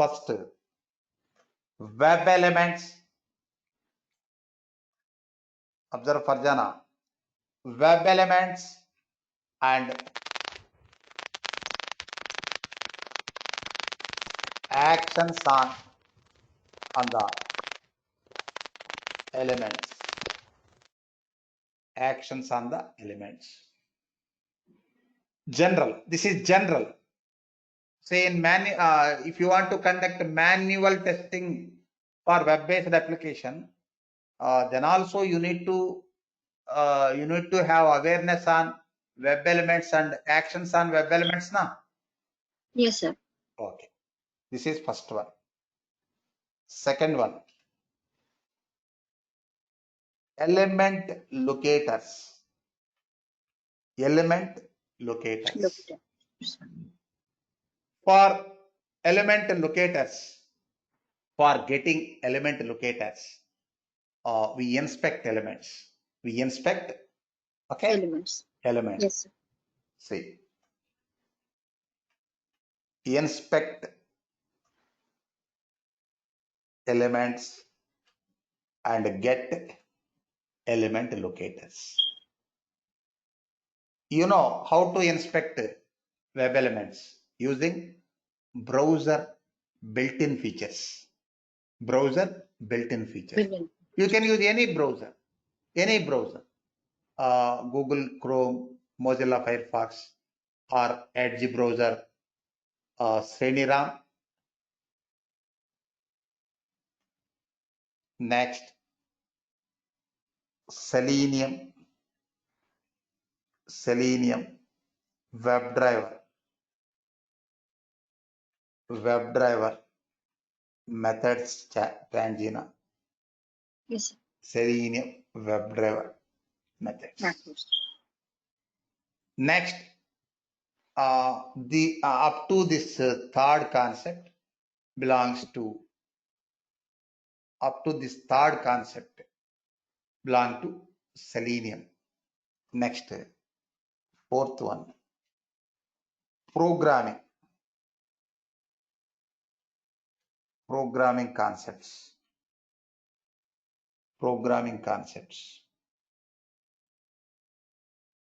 First, web elements. Observe Farjana. Web elements and actions on the elements. Actions on the elements. General. This is general. Say in if you want to conduct manual testing for web-based application, then also you need to have awareness on web elements and actions on web elements now. Yes, sir. Okay, this is first one. Second one, element locators. Element locators. For element locators, for getting element locators, we inspect elements. We inspect, okay, Elements. Elements. Yes, sir. See, inspect elements and get element locators. You know how to inspect web elements using browser built-in features. Browser built-in features. Brilliant. You can use any browser. Google Chrome, Mozilla Firefox, or Edge browser, Sriniram. Next, Selenium, WebDriver, methods, Tangina. Yes, sir. Selenium, WebDriver, methods. Next, up to this third concept belongs to Selenium. Next, fourth one, programming concepts.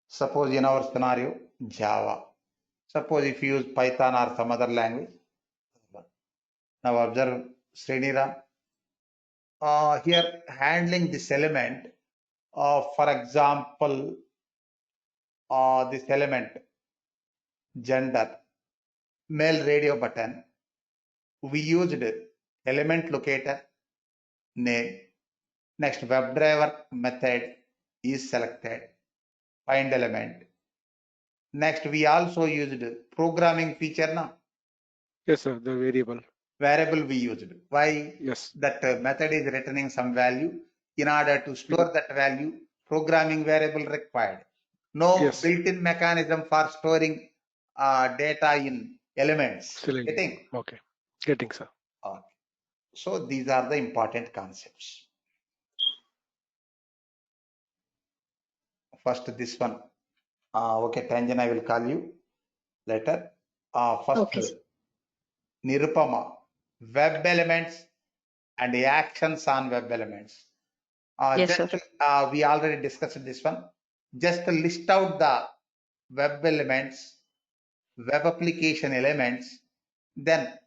Suppose in our scenario, Java. Suppose if you use Python or some other language. Now observe Sriniram. Here handling this element, for example, this element, gender, male radio button, we used element locator, name. Next, WebDriver method is selected, find element. Next, we also used programming feature now. Yes, sir, the variable we used. Why? Yes. That method is returning some value. In order to store that value, programming variable required. No built-in mechanism for storing data in elements. Getting? Okay. Getting, sir. Okay. So these are the important concepts. First, this one. Okay, Tanjan, I will call you later. First, okay. Nirupama, web elements and the actions on web elements. Yes, just, sir. We already discussed this one. Just list out the web elements, web application elements, then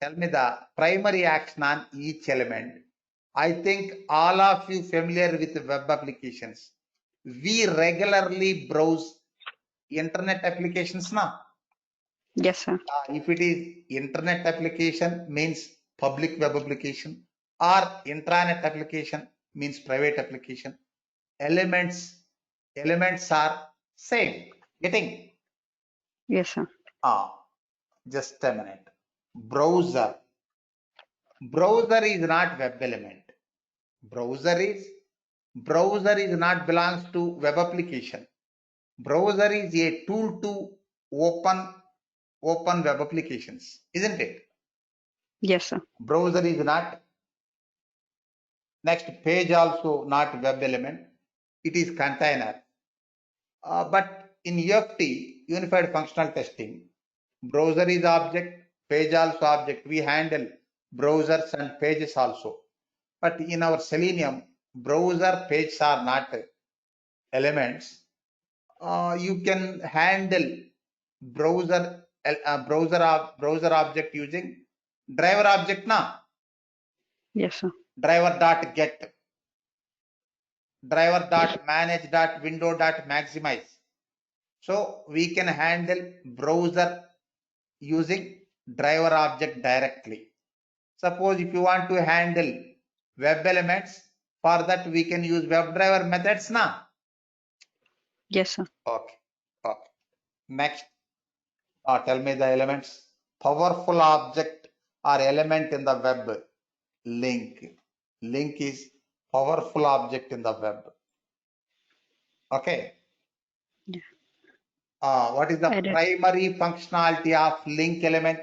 tell me the primary action on each element. I think all of you familiar with web applications. We regularly browse internet applications now. Yes, sir. If it is internet application means public web application, or intranet application means private application. Elements are same. Getting? Yes, sir. Just a minute. Browser is not web element. Browser is not belongs to web application. Browser is a tool to open web applications, isn't it? Yes, sir. Browser is not. Next, page also not web element. It is container. But in UFT, Unified Functional Testing, browser is object, page also object. We handle browsers and pages also. But in our Selenium, browser pages are not elements. You can handle browser object using driver object na. Yes, sir. Driver dot get, driver dot manage dot window dot maximize. So we can handle browser using driver object directly. Suppose if you want to handle web elements, for that we can use WebDriver methods na. Yes, sir. Okay. Okay. Next, tell me the elements. Powerful object or element in the web. Link. Link is powerful object in the web. Okay. Yeah. What is the Edit. primary functionality of link element?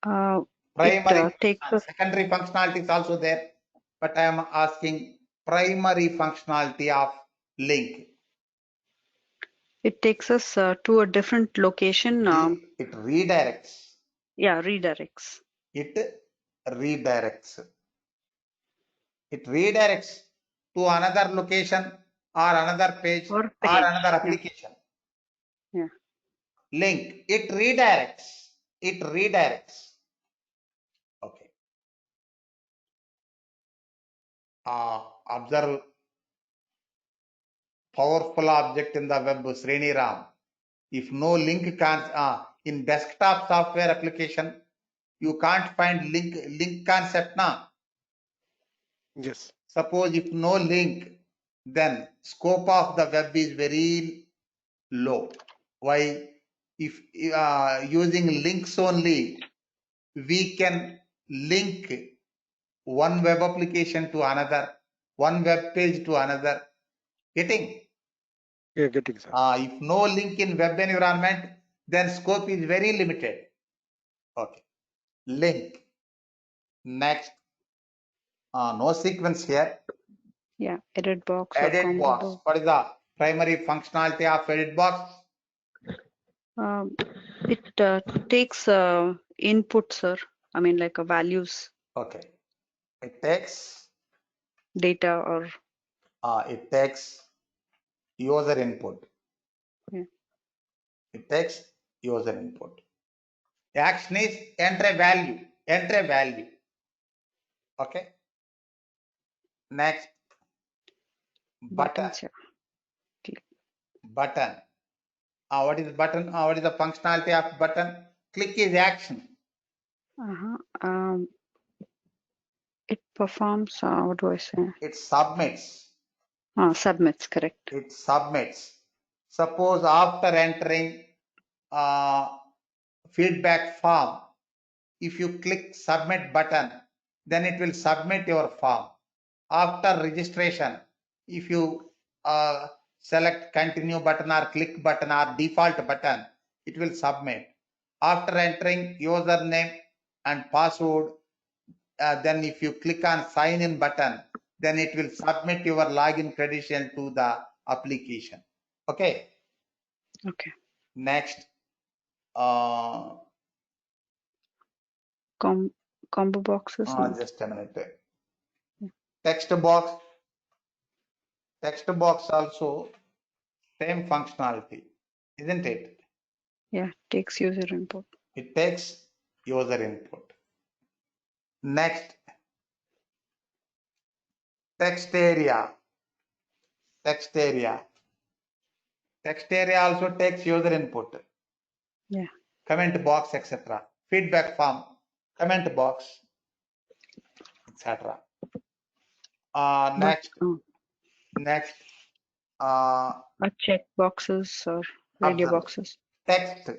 Primary. Takes us. Secondary functionality is also there, but I am asking primary functionality of link. It takes us to a different location. It redirects. Yeah, redirects. It redirects. It redirects to another location or another page Or or another Yeah. application. Yeah. Link. It redirects. It redirects. Okay. Observe powerful object in the web, Sreni Ram. If no link can in desktop software application, you can't find link concept now. Yes. Suppose if no link, then scope of the web is very low. Why? If using links only, we can link one web application to another, one web page to another. Getting? Yeah, getting, sir. If no link in web environment, then scope is very limited. Okay. Link. Next. No sequence here. Yeah. Edit box or Edit combo box. box. What is the primary functionality of edit box? It takes input, sir. I mean, like values, Okay. It takes data, or user input. Yeah. It takes user input. Action is enter a value. Enter a value. Okay. Next. Button. buttons. Yeah. Button. What is button? What is the functionality of button? Click is action. It performs. What do I say? It submits. Submits. Correct. It submits. Suppose after entering feedback form, if you click submit button, then it will submit your form. After registration, if you select continue button or click button or default button, it will submit. After entering username and password, then if you click on sign in button, then it will submit your login credential to the application. Okay. Okay. Next. Combo boxes. Just a minute. Text box. Text box also same functionality, isn't it? Yeah. Takes user input. It takes user input. Next. Text area. Text area. Text area also takes user input. Yeah. Comment box, etc. Feedback form, comment box, etc. Next. Next. Check boxes or radio Observe. boxes. Text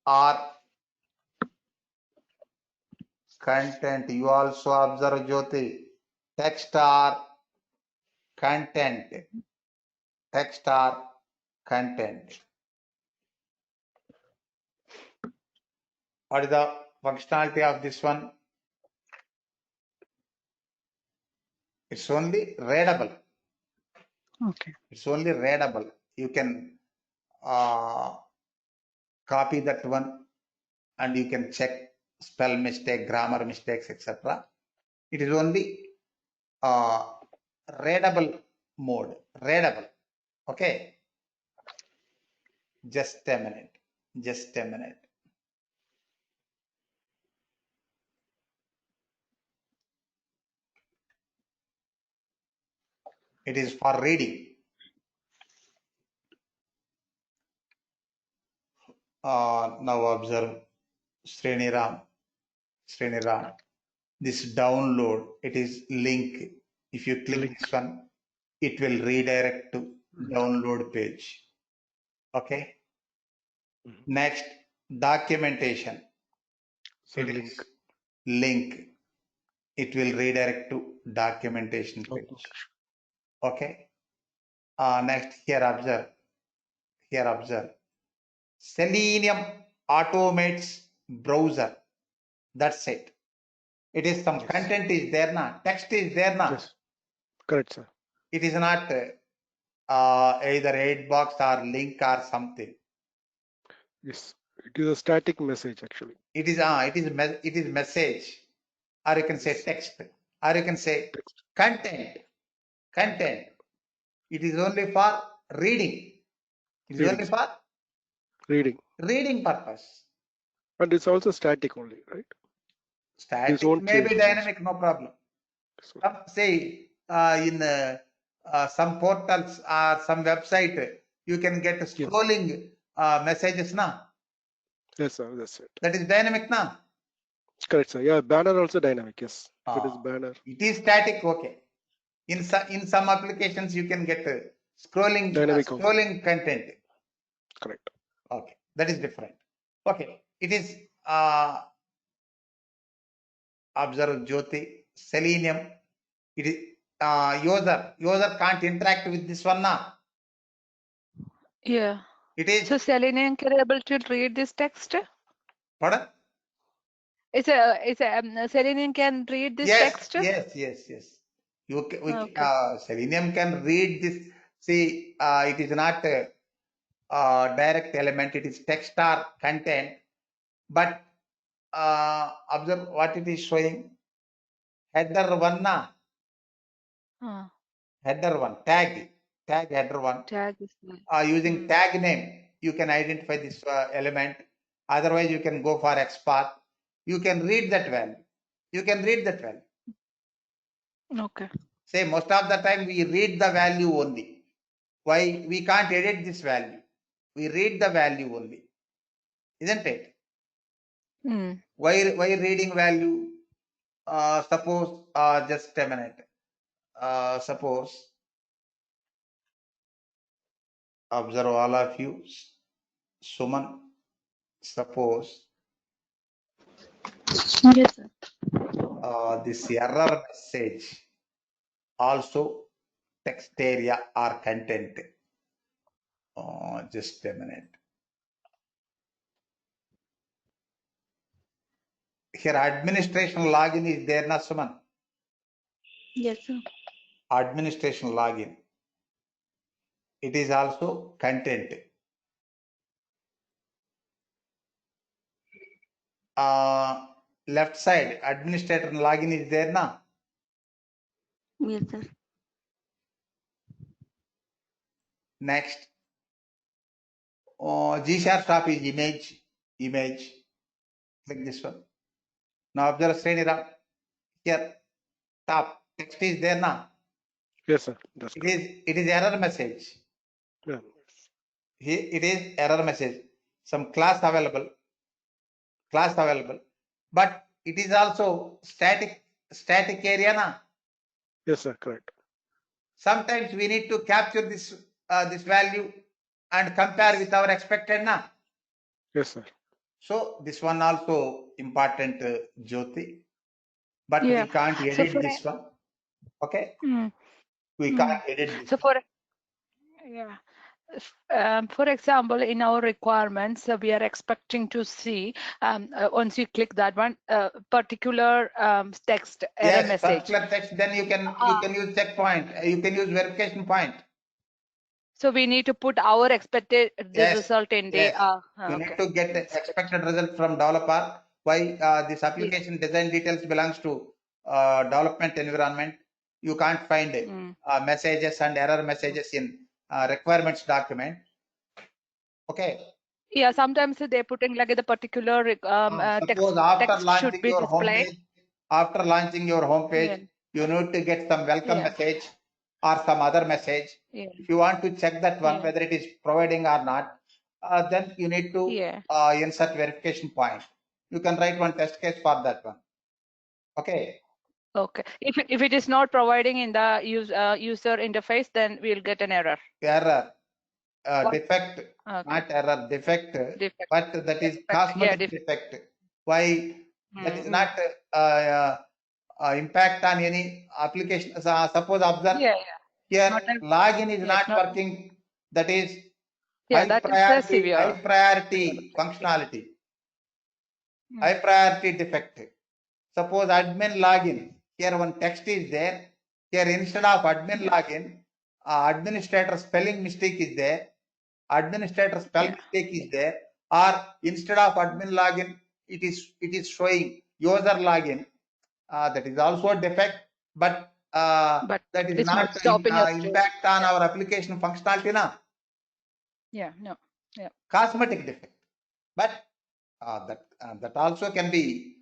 or content. You also observe, Jyoti. Text or content. Text or content. What is the functionality of this one? It's only readable. Okay. It's only readable. You can copy that one and you can check spell mistake, grammar mistakes, etc. It is only readable mode, readable. Okay, just a minute, just a minute. It is for reading. Now observe Sriniram. This download, it is link. If you click Link. this one, it will redirect to download page. Okay. Mhm. Next, documentation. So It link. is link. It will redirect to documentation page. Okay. Next, here observe. Selenium automates browser. That's it. It is some Yes. content is there now. Text is there now. Yes. Correct, sir. It is not either 8 box or link or something. Yes. It is a static message actually. It is message, or you can say Yes. text, or you can say Text. content. It is only for reading. It is Reading, only sir. for Reading. purpose. And it's also static only, right? Static won't may be change. dynamic, no problem. So, Say in some portals or some website, you can get scrolling messages now. yes, sir. That's it. That is dynamic now. Correct, sir. Yeah, banner also dynamic. Yes. If it is banner. It is static, okay. In some applications, you can get scrolling Dynamic also. content. Correct. Okay, that is different. Okay, it is observe Jyoti, Selenium. It is user can't interact with this one now. Yeah. It is So Selenium can able to read this text? pardon? Selenium can read this Yes, text? yes. Okay. Selenium can read this. See, it is not a direct element. It is text or content. But observe what it is showing. Header one na. Header one. Tag header one. Tag is there. Using tag name, you can identify this element. Otherwise, you can go for XPath. You can read that value. Okay. Say most of the time we read the value only. Why we can't edit this value? We read the value only, isn't it? Why reading value? Suppose just a minute. Suppose observe all of you. Suman, suppose Yes, sir. this error message also text area or content. Just a minute. Here administration login is there na Suman? Yes, sir. Administration login. It is also content. Left side administrator login is there na? Yes, sir. Next, G# shop is image. Click this one. Now observe Sriniram. Here top text is there na? Yes, sir. That's correct. It is error message. Yeah. Here it is error message. Some class available, but it is also static area na? Yes, sir. Correct. Sometimes we need to capture this value and compare with our expected na? Yes, sir. So this one also important, Jyoti, but Yeah. we can't So edit this one. Okay, we can't edit this. So for example, in our requirements, we are expecting to see once you click that one particular text error message. Particular text. Then you can use checkpoint. You can use verification point. So we need to put our expected Yes, result in the. yes. You Okay. need to get the expected result from developer. Why this application design details belongs to development environment. You can't find messages and error messages in requirements document. Okay. Yeah, sometimes they're putting like the particular Suppose after text should launching be your displayed. homepage, after launching your homepage, Yeah. you need to get some welcome Yeah. message or some other message. Yeah. If you want to check that one, Yeah. whether it is providing or not, then you need to Yeah. insert verification point. You can write one test case for that one. Okay. Okay. If it is not providing in the user interface, then we'll get an error. Error, What? defect, Okay. not error, defect, Defect. but that is Defect. Yeah, cosmetic defect. Why? That is not impact on any application. Suppose observe Yeah. here Not a- login is yeah, not not- working. That is Yeah, high that is priority, severe. high priority functionality, high priority defect. Suppose admin login, here one text is there. Here instead of admin login, administrator spelling mistake is there. Administrator spell mistake is there, or instead of admin login, it is showing user login. That is also a defect, but But that is it's not not stopping us to- impact on our application functionality, na? Yeah, no. Yeah. Cosmetic defect, but that also can be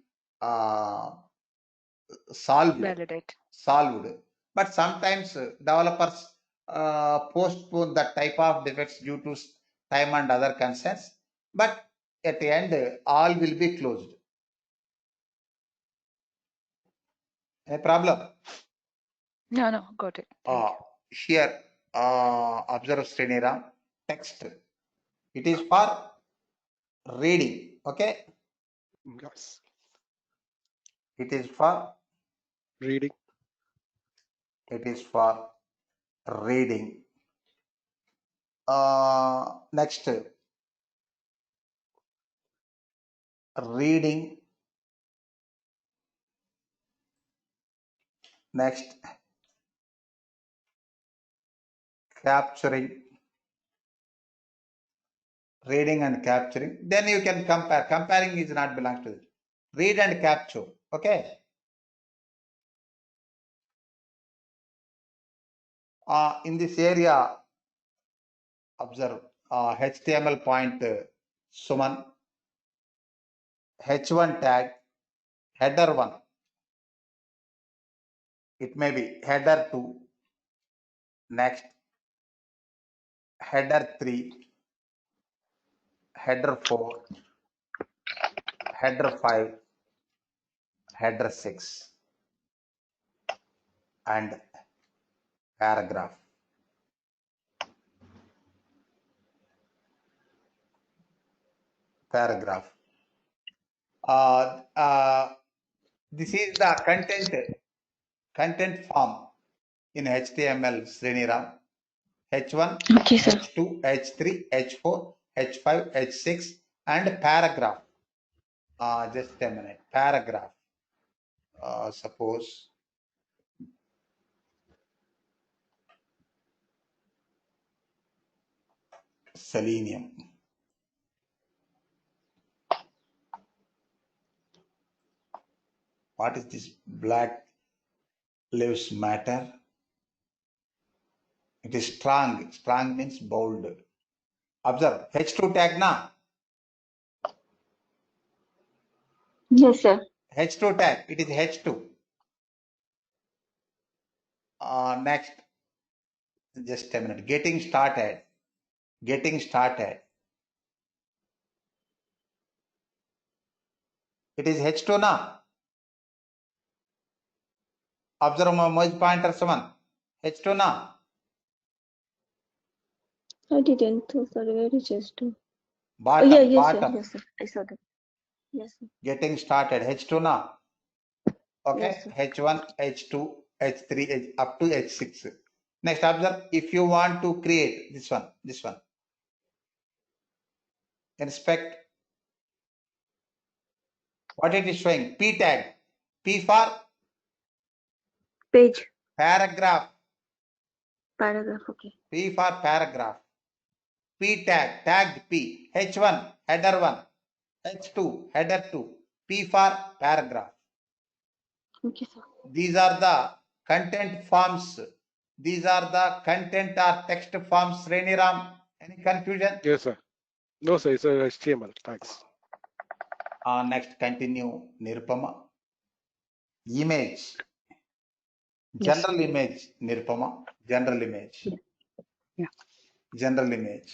solved. But sometimes developers postpone that type of defects due to time and other concerns, but at the end all will be closed. A problem? No, got it. Here observe Sriniram, text. It is for reading. Okay, Yes. it is for Reading. it is for reading. Next, reading. Next, capturing. Reading and capturing. Then you can compare. Comparing is not belongs to it. Read and capture. Okay. In this area, observe HTML point Suman, H1 tag, header 1. It may be header 2, next header 3, header 4, header 5, header 6, and paragraph. Paragraph. This is the content form in HTML, Sriniram. H1, Okay, sir. H2, H3, H4, H5, H6, and paragraph. Just a minute. Paragraph. Suppose selenium. What is this? Black Lives Matter. It is strong. Strong means bold. Observe H2 tag na. Yes, sir. H2 tag. It is H2. Next. Just a minute. Getting started. Getting started. It is H2 na. Observe my merge pointer someone. H2 na. I didn't. Sorry, where is H2? Bottom, Oh, yeah, yes, bottom. sir. Yes, sir. I saw that. Yes, sir. Getting started. H2 na. Okay. Yes, sir. H1, H2, H3, up to H6. Next, observe if you want to create this one. Inspect. What it is showing? P tag. P for Page. paragraph. paragraph. Okay. P for paragraph. P tag, tagged P. H1, header 1. H2, header 2. P for paragraph. Okay, sir. These are the content forms. These are the content or text forms. Sriniram, any confusion? Yes, sir. No, sir. It's a HTML. Thanks. Next, continue. Nirupama. Image. Yes. General image. Nirupama. General image. Yeah. General image.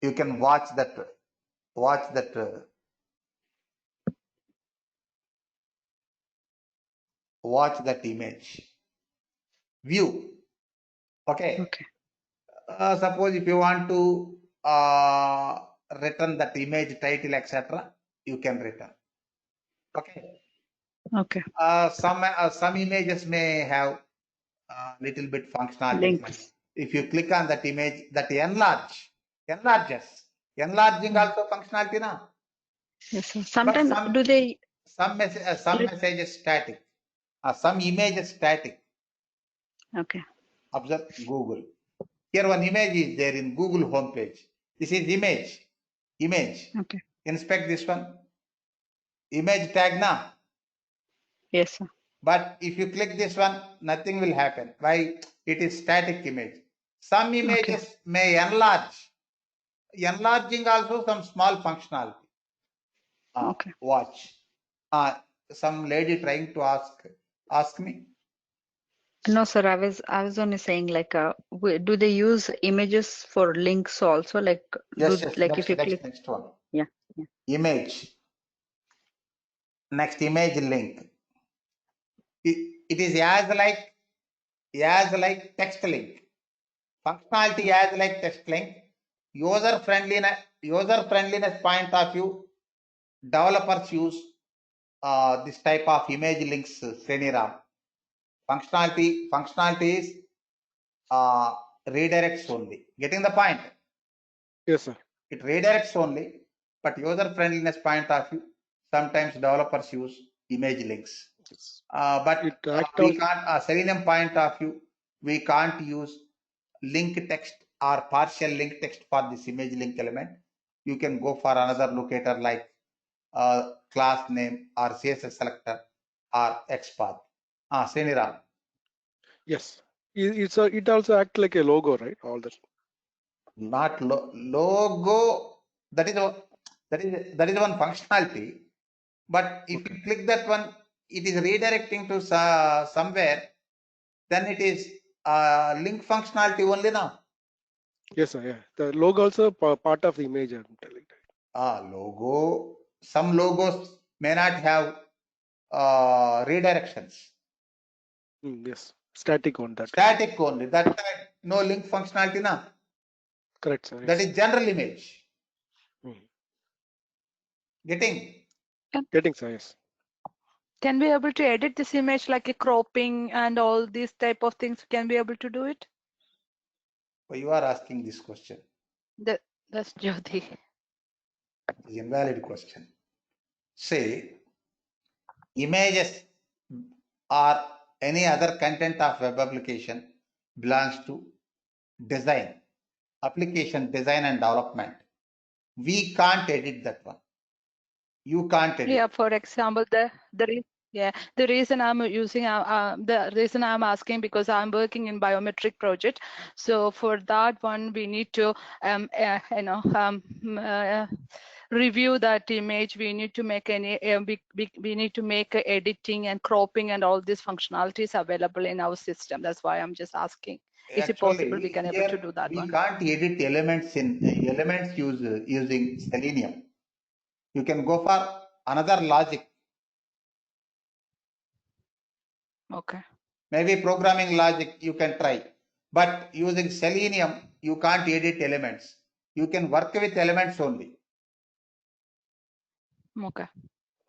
You can watch that. Watch that. Watch that image. View. Okay. Okay. Suppose if you want to return that image title, etc., you can return. Okay. Okay. Some images may have little bit functionality. Links. If you click on that image, that enlarges. Enlarging also functionality now. Yes, sir. Sometimes some- do they? Some messages static. Some images static. Okay. Observe Google. Here one image is there in Google homepage. This is image. Okay. Inspect this one. Image tag now. Yes, sir. But if you click this one, nothing will happen. Why? It is static image. Some images may enlarge. Enlarging also some small functionality. Okay. Watch. Some lady trying to ask me. No, sir. I was only saying like, do they use images for links also? Like, Yes, like next, if you click. next one. Yeah. Image. Next image link. It is as like text link. Functionality as like text link. User friendliness point of view. Developers use this type of image links. Sriniram. Functionality is redirects only. Getting the point? Yes, sir. It redirects only, but user friendliness point of view, sometimes developers use image links. But It act we on- can't, Selenium point of view, we can't use link text or partial link text for this image link element. You can go for another locator like class name or CSS selector or XPath. Sriniram. Yes. It also act like a logo, right? All that. Not logo. That is one functionality. But if you click that one, it is redirecting to somewhere. Then it is link functionality only now. Yes, sir. Yeah. The logo also part of the image. I'm telling. Logo. Some logos may not have redirections. Yes. Static on that. Static only. That time, no link functionality now. Correct, sir. That Yes. is general image. Mhm. Getting? Sir. Yes. Can we able to edit this image like a cropping and all these type of things? Can we able to do it? You are asking this question. That's Jyoti. It's an invalid question. Say, images or any other content of web application belongs to design, application design and development. We can't edit that one. You can't edit. Yeah, for example, the reason I'm using the reason I'm asking because I'm working in biometric project. So for that one, we need to review that image. We need to make we need to make editing and cropping and all these functionalities available in our system. That's why I'm just asking. Is it possible we can able to do that one? We can't edit elements using Selenium. You can go for another logic. Okay. Maybe programming logic you can try. But using Selenium, you can't edit elements. You can work with elements only. Okay.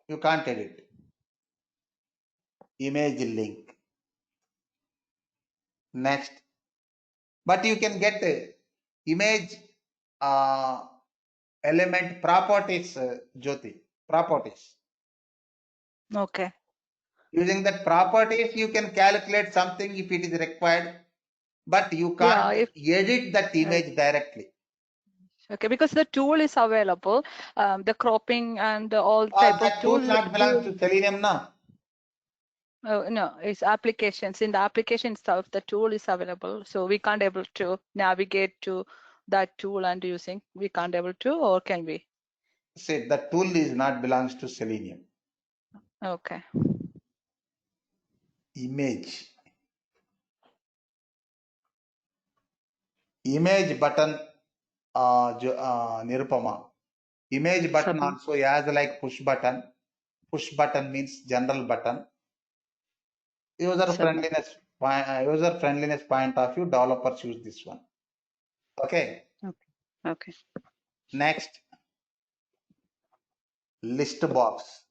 You can't edit. Image link. Next. But you can get image element properties, Jyoti. Properties. Okay. Using that properties, you can calculate something if it is required, but you Yeah, can't edit that image directly. Okay, because the tool is available, the cropping and all type of That tool tools. not belongs to Selenium now. Oh, no, it's applications. In the application itself, the tool is available. So we can't able to navigate to that tool and using. We can't able to, or can we? Say the tool is not belongs to Selenium. Okay. Image button, Nirupama. Image button Submit. also as like push button. Push button means general button. User Submit. friendliness point of view, developers use this one. Okay. Okay. Next, list box.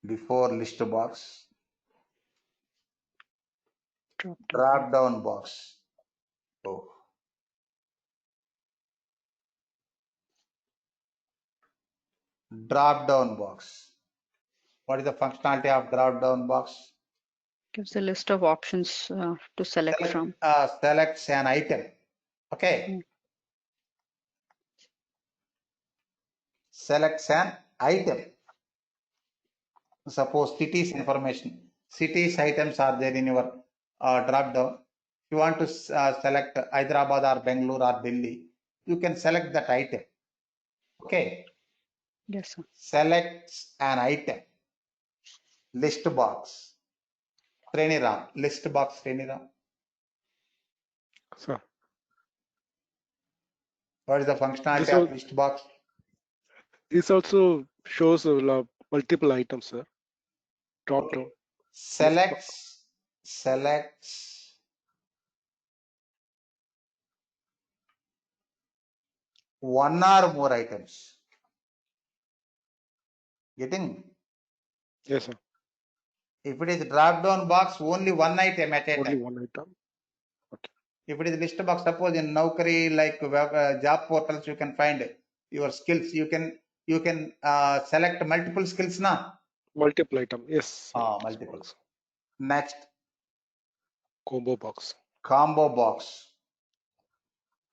Before list box, drop down box. Oh. Drop down box. What is the functionality of drop down box? Gives a list of options to select from. Selects an item. Okay. Mm. Selects an item. Suppose cities information. Cities items are there in your drop down. If you want to select Hyderabad or Bangalore or Delhi, you can select that item. Okay. Yes, sir. Selects an item. List box. Sriniram. List box Sriniram. Sir, What is the functionality This of al- list box? this also shows multiple items, sir. Drop Okay. down. Selects one or more items. Getting? Yes, sir. If it is drop down box, only one item at a Only time. one item. If it is list box, suppose in Naukri, like web, job portals, you can find your skills. You can select multiple skills now. Multiple item. Yes. Sir. Multiple. Box. Next, Combo box. combo box.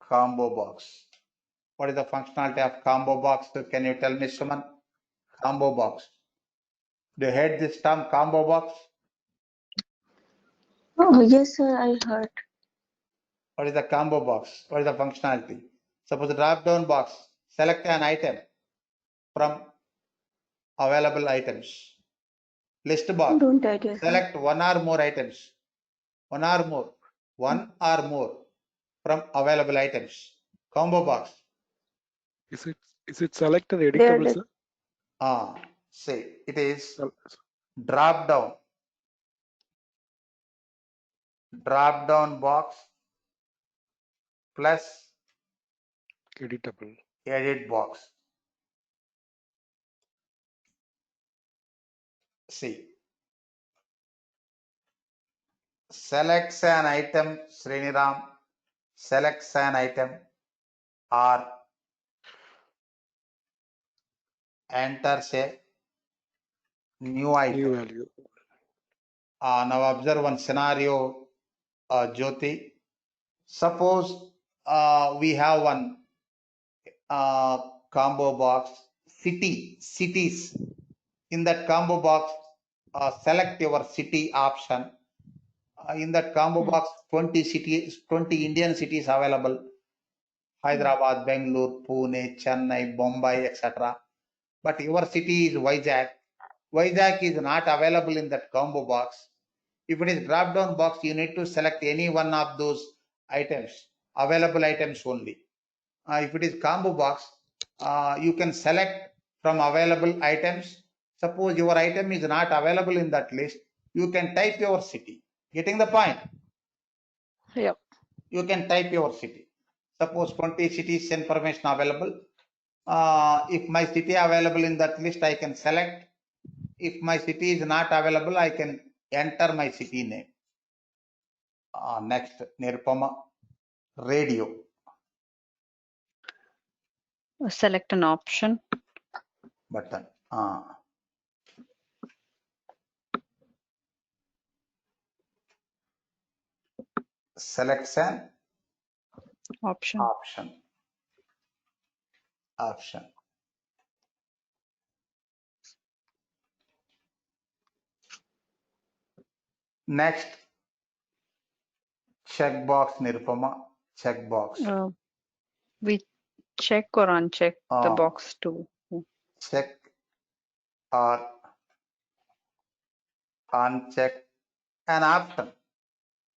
Combo box. What is the functionality of combo box? Can you tell me, Suman? Combo box. Do you heard this term, combo box? Oh, yes, sir, I heard. What is the combo box? What is the functionality? Suppose the drop down box, select an item from available items. List box, Don't idea, sir. select one or more items. One or more from available items. Combo box. Is it selected They're editable, like, sir? Say it is Sel- drop down box plus Editable. edit box. See, selects an item, Sriniram, selects an item or enters a new item. New value. Now observe one scenario, Jyoti. Suppose we have one combo box, cities. In that combo box, select your city option. In that combo box, 20 Indian cities available. Hyderabad, Bangalore, Pune, Chennai, Bombay, etc. But your city is Vizag. Vizag is not available in that combo box. If it is drop down box, you need to select any one of those items, available items only. If it is combo box, you can select from available items. Suppose your item is not available in that list, you can type your city. Getting the point? Yep. You can type your city. Suppose 20 cities information available. If my city available in that list, I can select. If my city is not available, I can enter my city name. Next, Nirupama, radio. Select an option. button. Selects an Option. option. Next, checkbox, Nirupama, checkbox. We check or uncheck the Ah. box too. Check or uncheck an option.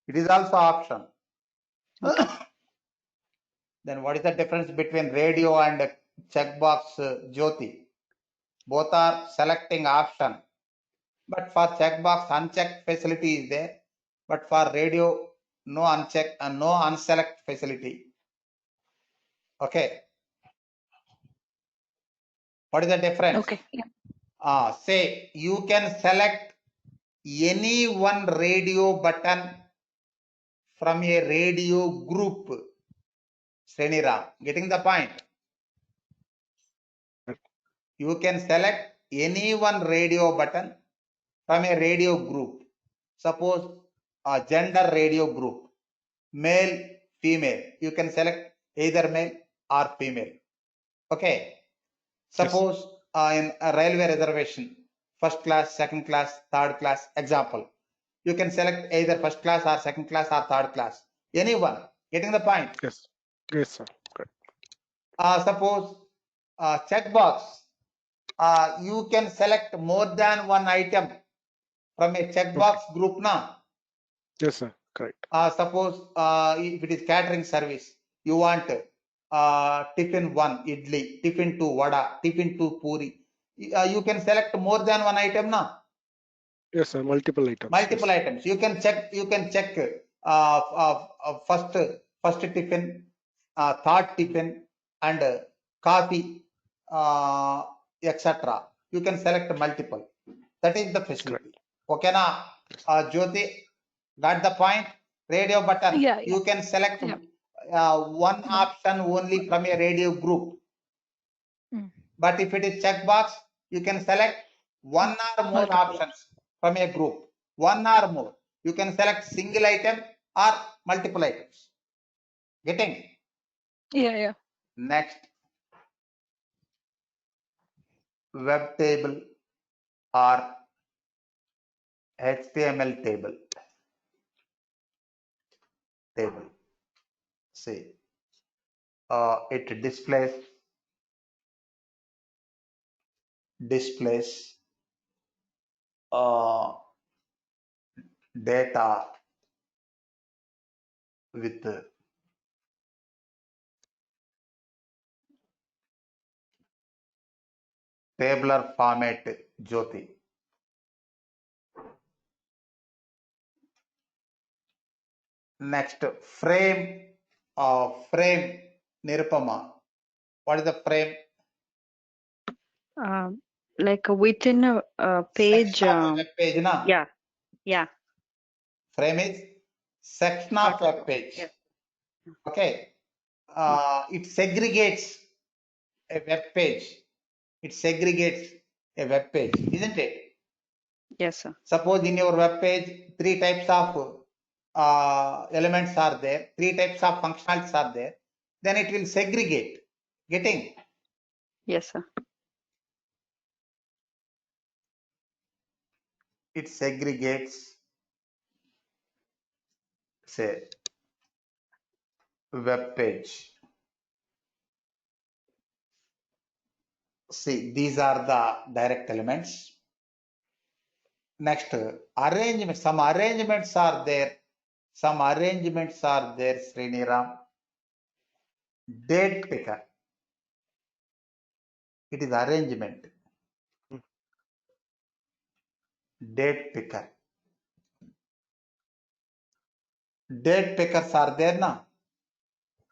It is also option. Then what is the difference between radio and checkbox, Jyoti? Both are selecting option. But for checkbox, uncheck facility is there. But for radio, no uncheck and no unselect facility. Okay. What is the difference? Okay. Say you can select any one radio button from a radio group. Sriniram, getting the point? You can select any one radio button from a radio group. Suppose a gender radio group, male, female. You can select either male or female. Okay. Suppose in a railway reservation, first class, second class, third class, example. You can select either first class or second class or third class. Anyone. Getting the point? Yes. Yes, sir. Correct. Suppose checkbox. You can select more than one item from a checkbox group now. Yes, sir. Correct. Suppose if it is catering service, you want tiffin 1 idli, tiffin 2 vada, tiffin 2 puri. You can select more than one item now. Yes, sir. Multiple items. Multiple yes. items. You can check. First tiffin, third tiffin, and coffee, etc. You can select multiple. That is the facility. Okay, na, Jyoti, got the point? Radio button. Yeah, You can select Yeah. one option only from a radio group. Mm. But if it is checkbox, you can select one or more Multiple. options from a group. One or more. You can select single item or multiple items. Getting? Yeah. Next, web table or HTML table. See, it displays data with tabular format, Jyoti. Next, frame, Nirupama. What is the frame? Like within a page. Section of a web page, na? Yeah. Frame is section of web page. Yes. Okay. It segregates a web page. Isn't it? Yes, sir. Suppose in your web page, 3 types of elements are there, 3 types of functionalities are there, then it will segregate. Getting? Yes, sir. It segregates, say, web page. See, these are the direct elements. Next, arrangement. Some arrangements are there, Sriniram. Date picker. It is arrangement. Date picker. Date pickers are there now.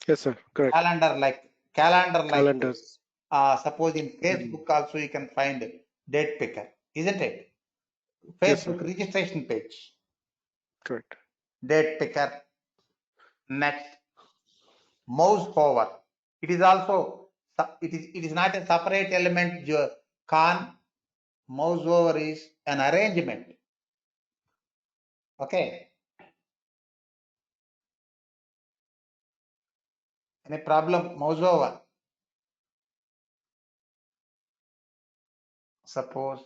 Yes, sir. Correct. Calendar like Calendars. suppose in Facebook also you can find date picker, isn't it? Yes, sir. Facebook registration page. Correct. Date picker. Next, mouse hover. It is also it is not a separate element. Con mouse over is an arrangement. Okay. Any problem? Mouse over. Suppose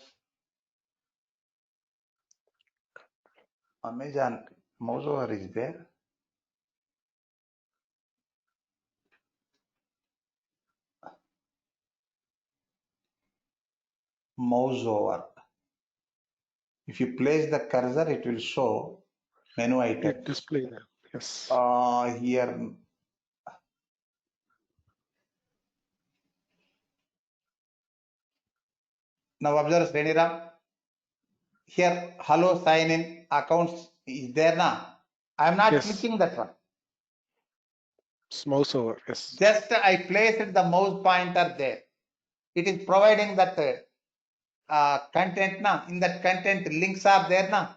Amazon mouse over is there. Mouse over. If you place the cursor, it will show menu It items. display there. Yes. Here. Now observe Sriniram. Here, hello sign in accounts is there now. I am not Yes. clicking that one. It's mouse over. Yes. Just I placed the mouse pointer there. It is providing that content now. In that content, links are there now.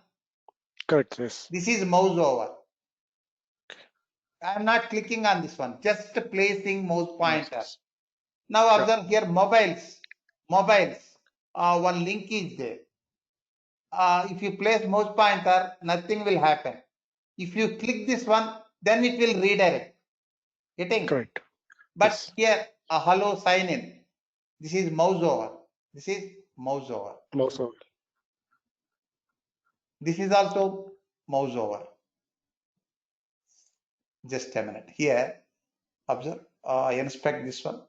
Correct. Yes. This is mouse over. I am not clicking on this one. Just placing mouse pointer. Yes. Now Yeah. observe here mobiles. Mobiles. One link is there. If you place mouse pointer, nothing will happen. If you click this one, then it will redirect. Getting? Correct. But Yes. here, a hello sign in. This is mouse over. This is mouse over. Mouse over. This is also mouse over. Just a minute. Here, observe, inspect this one.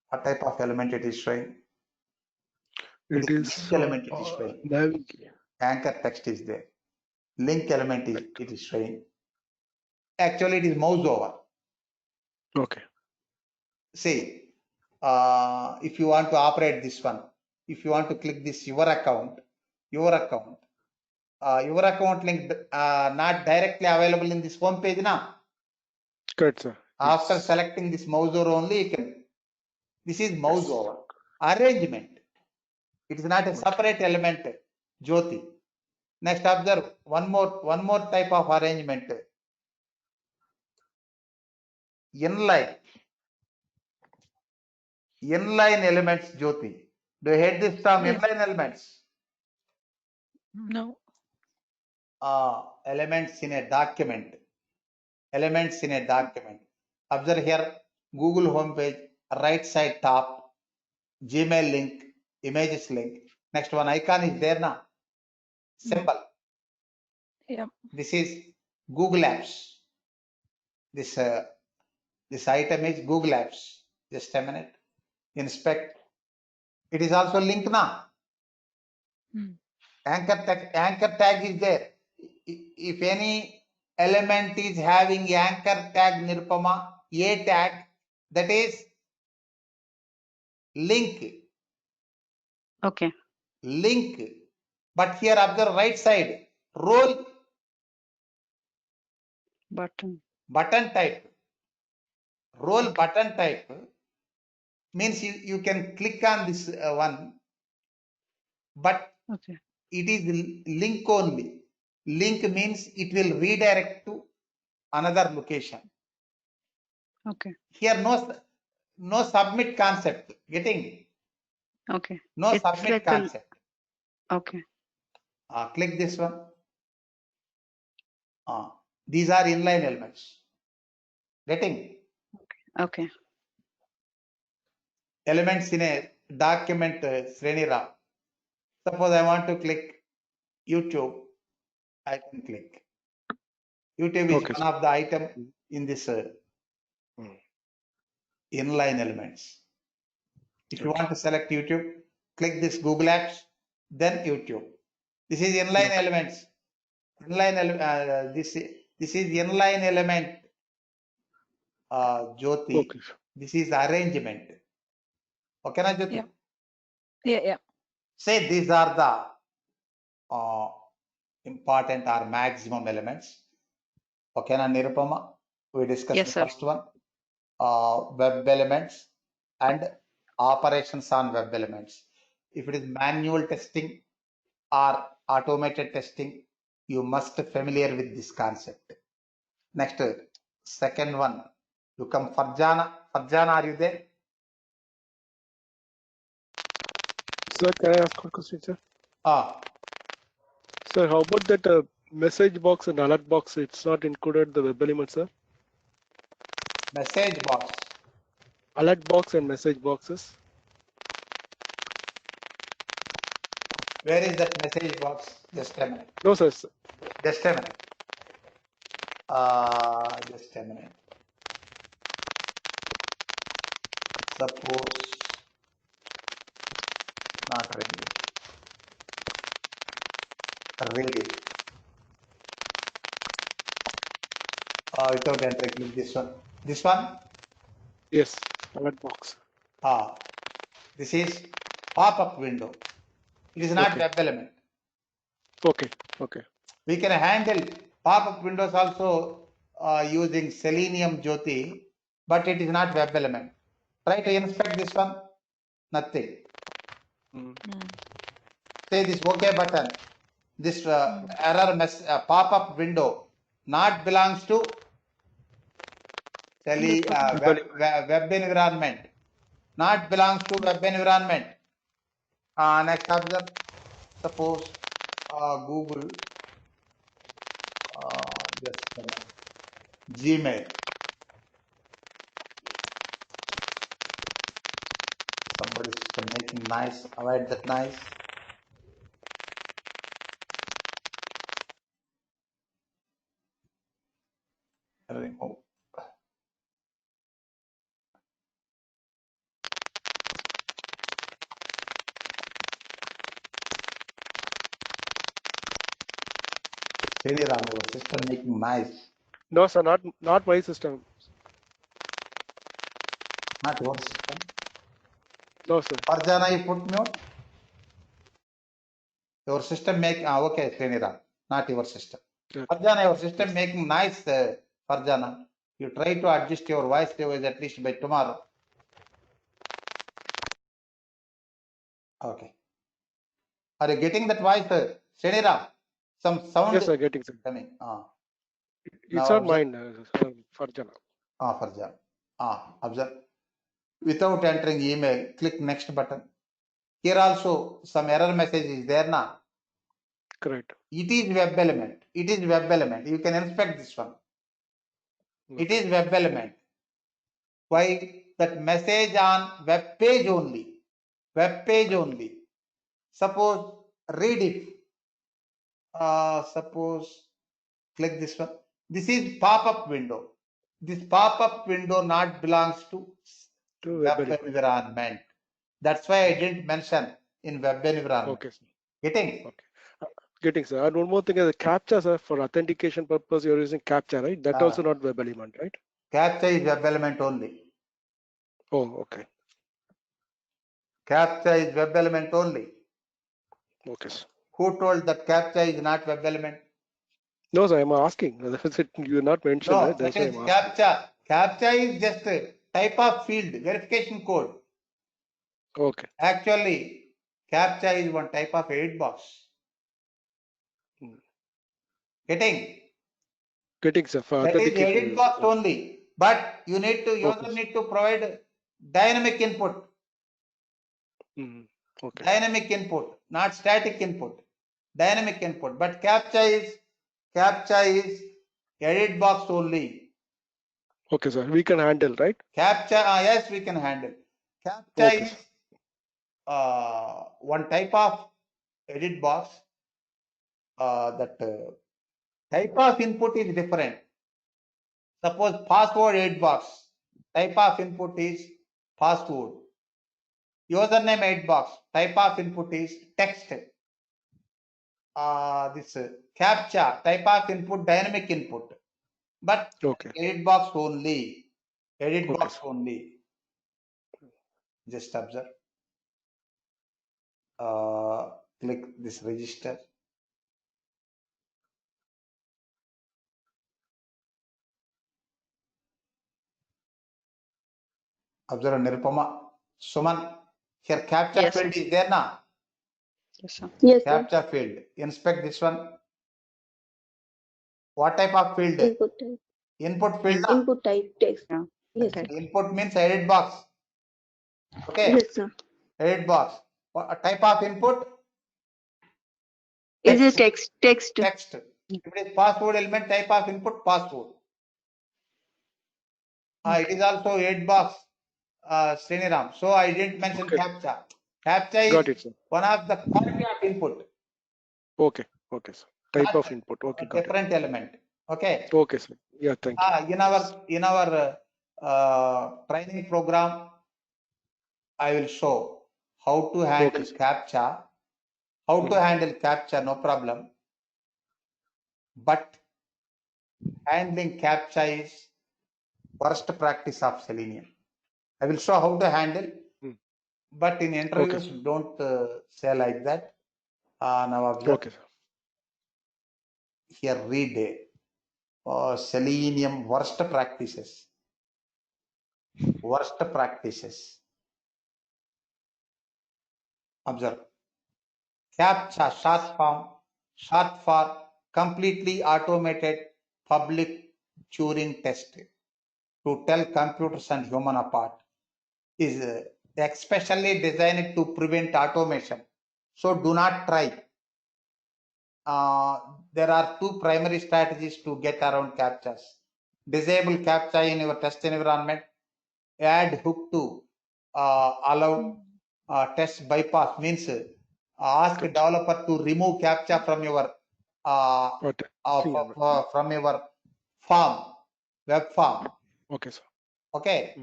What type of element it is showing? It is link element it is showing. navigate. Anchor text is there. Link element is it is showing. Actually, it is mouse over. Okay. See, if you want to operate this one, if you want to click this your account link not directly available in this home page now. Correct, sir. After Yes. selecting this mouse over only, you can. This is mouse Yes. over. Arrangement. It is not a Okay. separate element. Jyoti. Next, observe one more type of arrangement. Inline elements, Jyoti. Do you hate this term? Yes. Inline elements. No. Elements in a document. Elements in a document. Observe here, Google homepage, right side top, Gmail link, images link. Next one icon is there now. Symbol. Yeah. This is Google Apps. This item is Google Apps. Just a minute. Inspect. It is also link now. Hmm. Anchor tag is there. If any element is having anchor tag Nirupama, a tag, that is link. Okay. Link. But here observe right side, role Button. button type. Role button type means you can click on this one, but Okay. it is link only. Link means it will redirect to another location. Okay. Here no submit concept. Getting? Okay. No It's submit like a, concept. okay. Click this one. These are inline elements. Getting? Okay. Elements in a document, Sriniram. Suppose I want to click YouTube. I can click. YouTube is Okay, one of the item in this inline elements. If you Okay. want to select YouTube, click this Google Apps, then YouTube. This is inline Okay. elements. This is inline element. Jyoti. Okay. This is arrangement. Okay, na Jyoti? Yeah. Yeah. Yeah. Say these are the important or maximum elements. Okay, na Nirupama? We discussed Yes, the sir. first one. Web elements and operations on web elements. If it is manual testing or automated testing, you must be familiar with this concept. Next, second one, You come Farjana. Farjana, are you there? Sir, can I ask one question, sir? Ah, Sir, how about that message box and alert box? It's not included the web element, sir. message box. Alert box and message boxes. Where is that message box? Just a minute. No, sir. Just a minute. Just a minute. Suppose not ready. Ready. Without entering, click this one. This one. Yes, alert box. This is pop-up window. It is not Okay. web element. Okay. Okay. We can handle pop-up windows also using Selenium Jyoti, but it is not web element. Try to inspect this one. Nothing. Mm. Say this OK button. This error pop-up window not belongs to web environment. Not belongs to web environment. Next observe. Suppose Google just Gmail. Somebody's making noise. Avoid that noise. Remove. Really, Ram, your system making noise. No, sir, not my system. Not your system. No, sir. Farjana, you put mute. Your system make okay, Sriniram, not your system. Yeah. Farjana, your system making noise, Farjana. You try to adjust your voice levels at least by tomorrow. Okay. Are you getting that voice, Sriniram? Some sound Yes, sir, getting sir. coming. It's Now not observe. mine, Farjana. Farjana. Observe. Without entering email, click next button. Here also some error message is there now. Correct. It is web element. It is web element. You can inspect this one. It is web element. Why? That message on web page only. Web page only. Suppose read it. Suppose click this one. This is pop-up window. This pop-up window not belongs to web environment. That's why I didn't mention in web environment. Okay, sir. Getting? Okay. Getting, sir. And one more thing is the CAPTCHA, sir. For authentication purpose, you're using CAPTCHA, right? That also not web element, right? CAPTCHA is web element only. Oh, okay. CAPTCHA is web element only. Okay, sir. Who told that CAPTCHA is not web element? No, sir, I'm asking. You not mentioned, No, right? That's that why is I'm asking. CAPTCHA. CAPTCHA is just a type of field, verification code. Okay. Actually, CAPTCHA is one type of edit box. Getting? Getting, sir. For That is authentication. edit box only. But you need to, user Okay. need to provide dynamic input. Okay. Dynamic input, not static input. Dynamic input. But CAPTCHA is edit box only. Okay, sir. We can handle, right? CAPTCHA, yes, we can handle. CAPTCHA Okay, is one type of edit box. Type of input is different. Suppose password edit box. Type of input is password. Username edit box. Type of input is text. This CAPTCHA type of input, dynamic input. But okay. edit box only. Edit Okay, box sir. only. Just observe. Click this register. Observe Nirupama. Suman. Here CAPTCHA Yes, field sir. is there now. Yes, sir. Yes, sir. CAPTCHA field. Inspect this one. What type of field? Input type. Input field. Input type text. Yes. Okay. Input means edit box. Okay. Yes, sir. Edit box. What type of input? Is it text? Text. If it is password element, type of input password. It is also edit box, Sriniram. So I didn't mention Okay. CAPTCHA. CAPTCHA Got is it, sir. one of the quality of input, Okay. Okay, sir. Type not of input. Okay, got it. different element. Okay. Okay, sir. Yeah, thank you. In our training program, I will show how to handle Okay, sir. CAPTCHA, how to handle CAPTCHA, no problem. But handling CAPTCHA is worst practice of Selenium. I will show how to handle, but in interviews, sir. don't say like that. Now observe Okay, sir. here, read Selenium worst practices. Worst practices. Observe. CAPTCHA short for completely automated public Turing test to tell computers and human apart, is especially designed to prevent automation. So do not try. There are two primary strategies to get around CAPTCHAs. Disable CAPTCHA in your test environment. Add hook to allow test bypass, means ask developer to remove CAPTCHA from your from your form, web form. Okay, sir. Okay.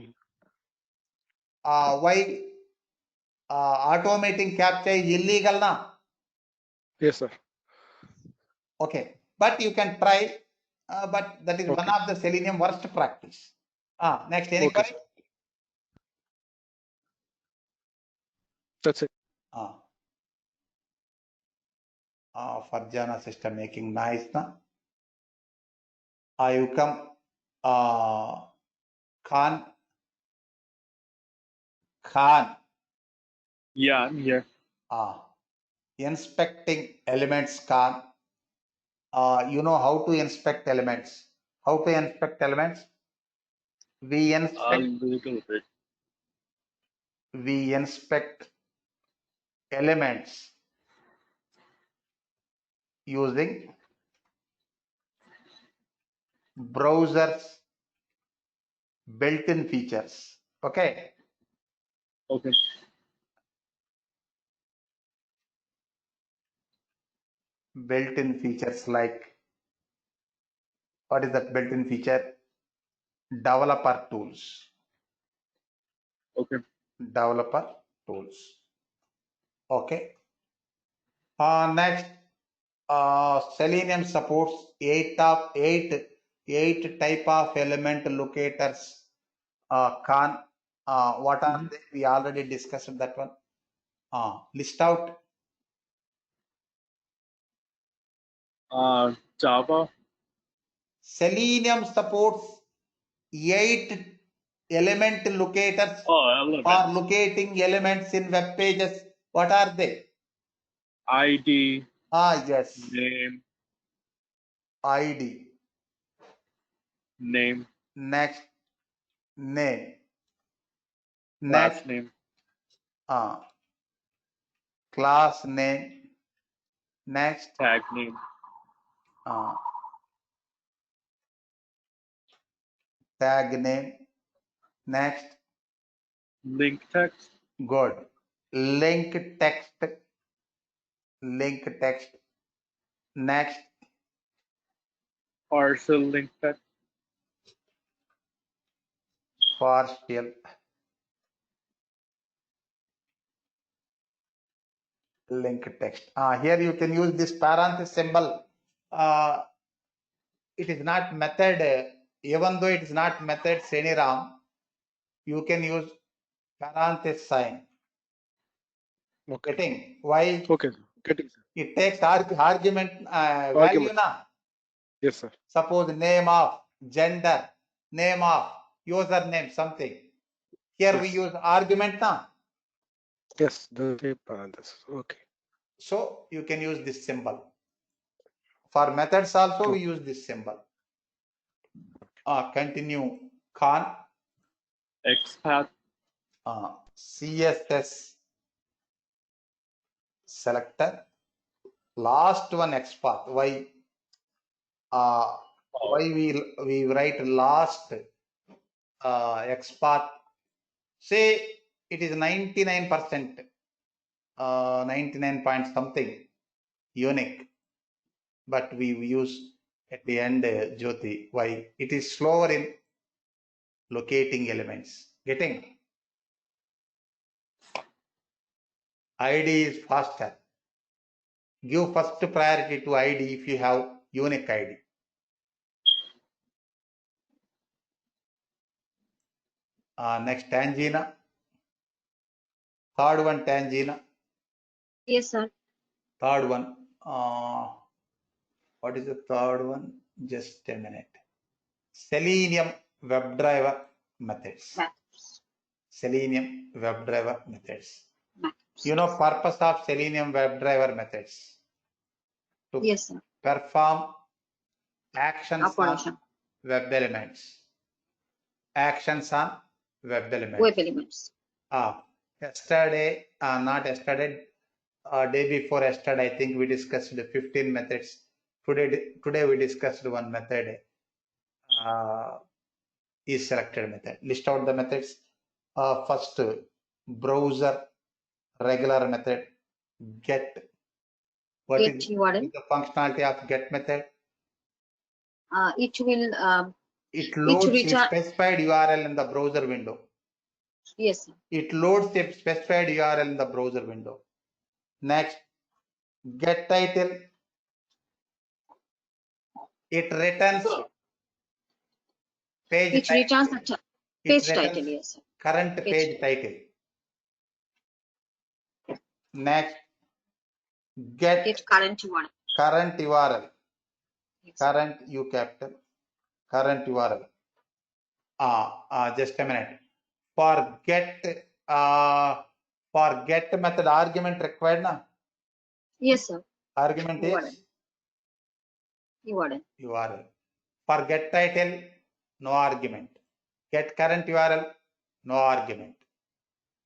Why automating CAPTCHA is illegal now? Yes, sir. Okay, but you can try, but that is one of the Selenium worst practice. Next, any query? That's it. Farjana sister making nice na. You come Khan. Yeah, I'm here. Inspecting elements, Khan. You know how to inspect elements. How to inspect elements? We inspect elements using browsers built-in features. Okay. Okay. Built-in features like, what is that built-in feature? Developer tools. Okay. Developer tools. Okay. Next, Selenium supports eight type of element locators. Khan, what are they? We already discussed that one. List out. Java. Selenium supports 8 element locators Oh, for locating elements in web pages. What are they? ID. Yes. Name. ID. Name. Next, name. Class Next, name. class name. Next, Tag name. tag name. Next, Link text. good. Link text. Link text. Next, Partial link text. partial link text. Here you can use this parenthesis symbol. It is not method, even though it is not method Sriniram, you can use parenthesis sign. Okay. Getting? Why? Okay. Getting, sir. It takes argument value na. Yes, sir. Suppose name of, gender, name of, username, something. Here we use argument na. Yes, the same parenthesis. Okay. So you can use this symbol. For methods also we use this symbol. Continue. Khan. XPath. CSS selector. Last one XPath. Why? Why we write last XPath? Say it is 99%, 99 point something unique, but we use at the end Jyoti. Why? It is slower in locating elements. Getting? ID is faster. Give first priority to ID if you have unique ID. Next, Tangina. Third one, Tangina. Yes, sir. Third one. What is the third one? Just a minute. Selenium WebDriver methods. Methods. Selenium WebDriver methods. Methods. You know purpose of Selenium WebDriver methods? To Yes, sir. perform actions on Operation. web elements. Actions on web elements. Web elements. Yesterday, not yesterday, day before yesterday, I think we discussed the 15 methods. Today we discussed one method, is selected method. List out the methods. First, browser regular method, get. What Get is URL. the functionality of get method? It will. It loads a return. specified URL in the browser window. Yes, sir. It loads a specified URL in the browser window. Next, get title. It returns page It title. returns the It page returns title. Yes, sir. current page title. Next, get current URL. current URL. Yes. Current U capital. Current URL. Just a minute. For get method argument required na? Yes, sir. Argument URL. is URL. URL. For get title, no argument. Get current URL, no argument.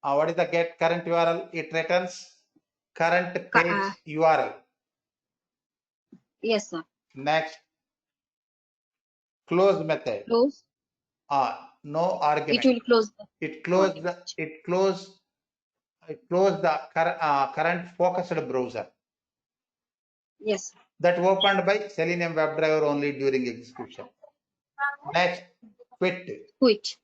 What is the get current URL? It returns current page URL. Yes, sir. Next, close method. Close. No argument. It will close. It close the current focused browser Yes. that opened by Selenium WebDriver only during execution. Next, quit. Quit.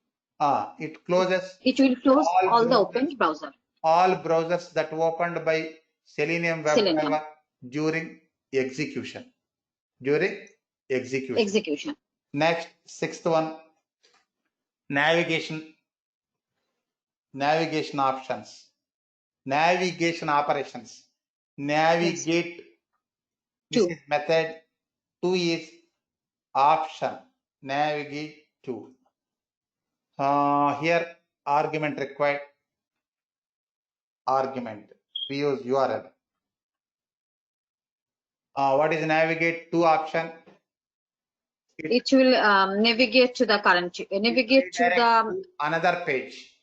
It closes. It will close all the browsers, open browser. All browsers that opened by Selenium WebDriver during execution. During execution. Execution. Next, sixth one, navigation options, navigation operations. Navigate. This To. is method. 2 is option. Navigate to. Here argument required. Argument. We use URL. What is navigate to option? It will navigate to the current. Navigate to the another page.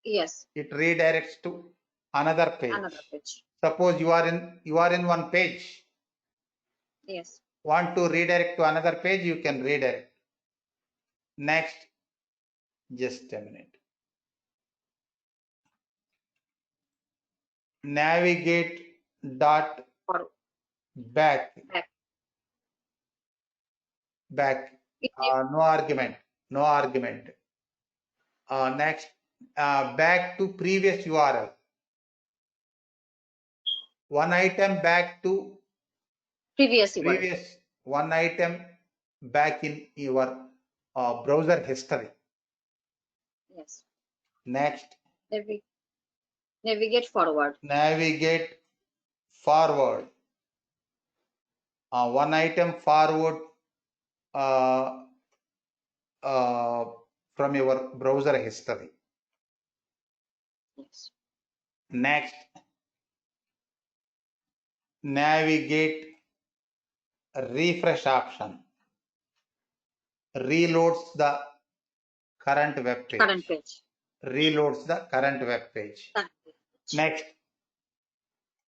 Yes. It redirects to another page. Another page. Suppose you are in one page. Yes. Want to redirect to another page, you can redirect. Next, just a minute. Navigate dot back. No argument. Next, back to previous URL. One item back to previous URL. One item back in your browser history. Yes. Next, navigate forward. Navigate forward. One item forward from your browser history. Yes. Next, navigate refresh option. Reloads the current web page. Current page. Reloads the current web page. Current page. Next,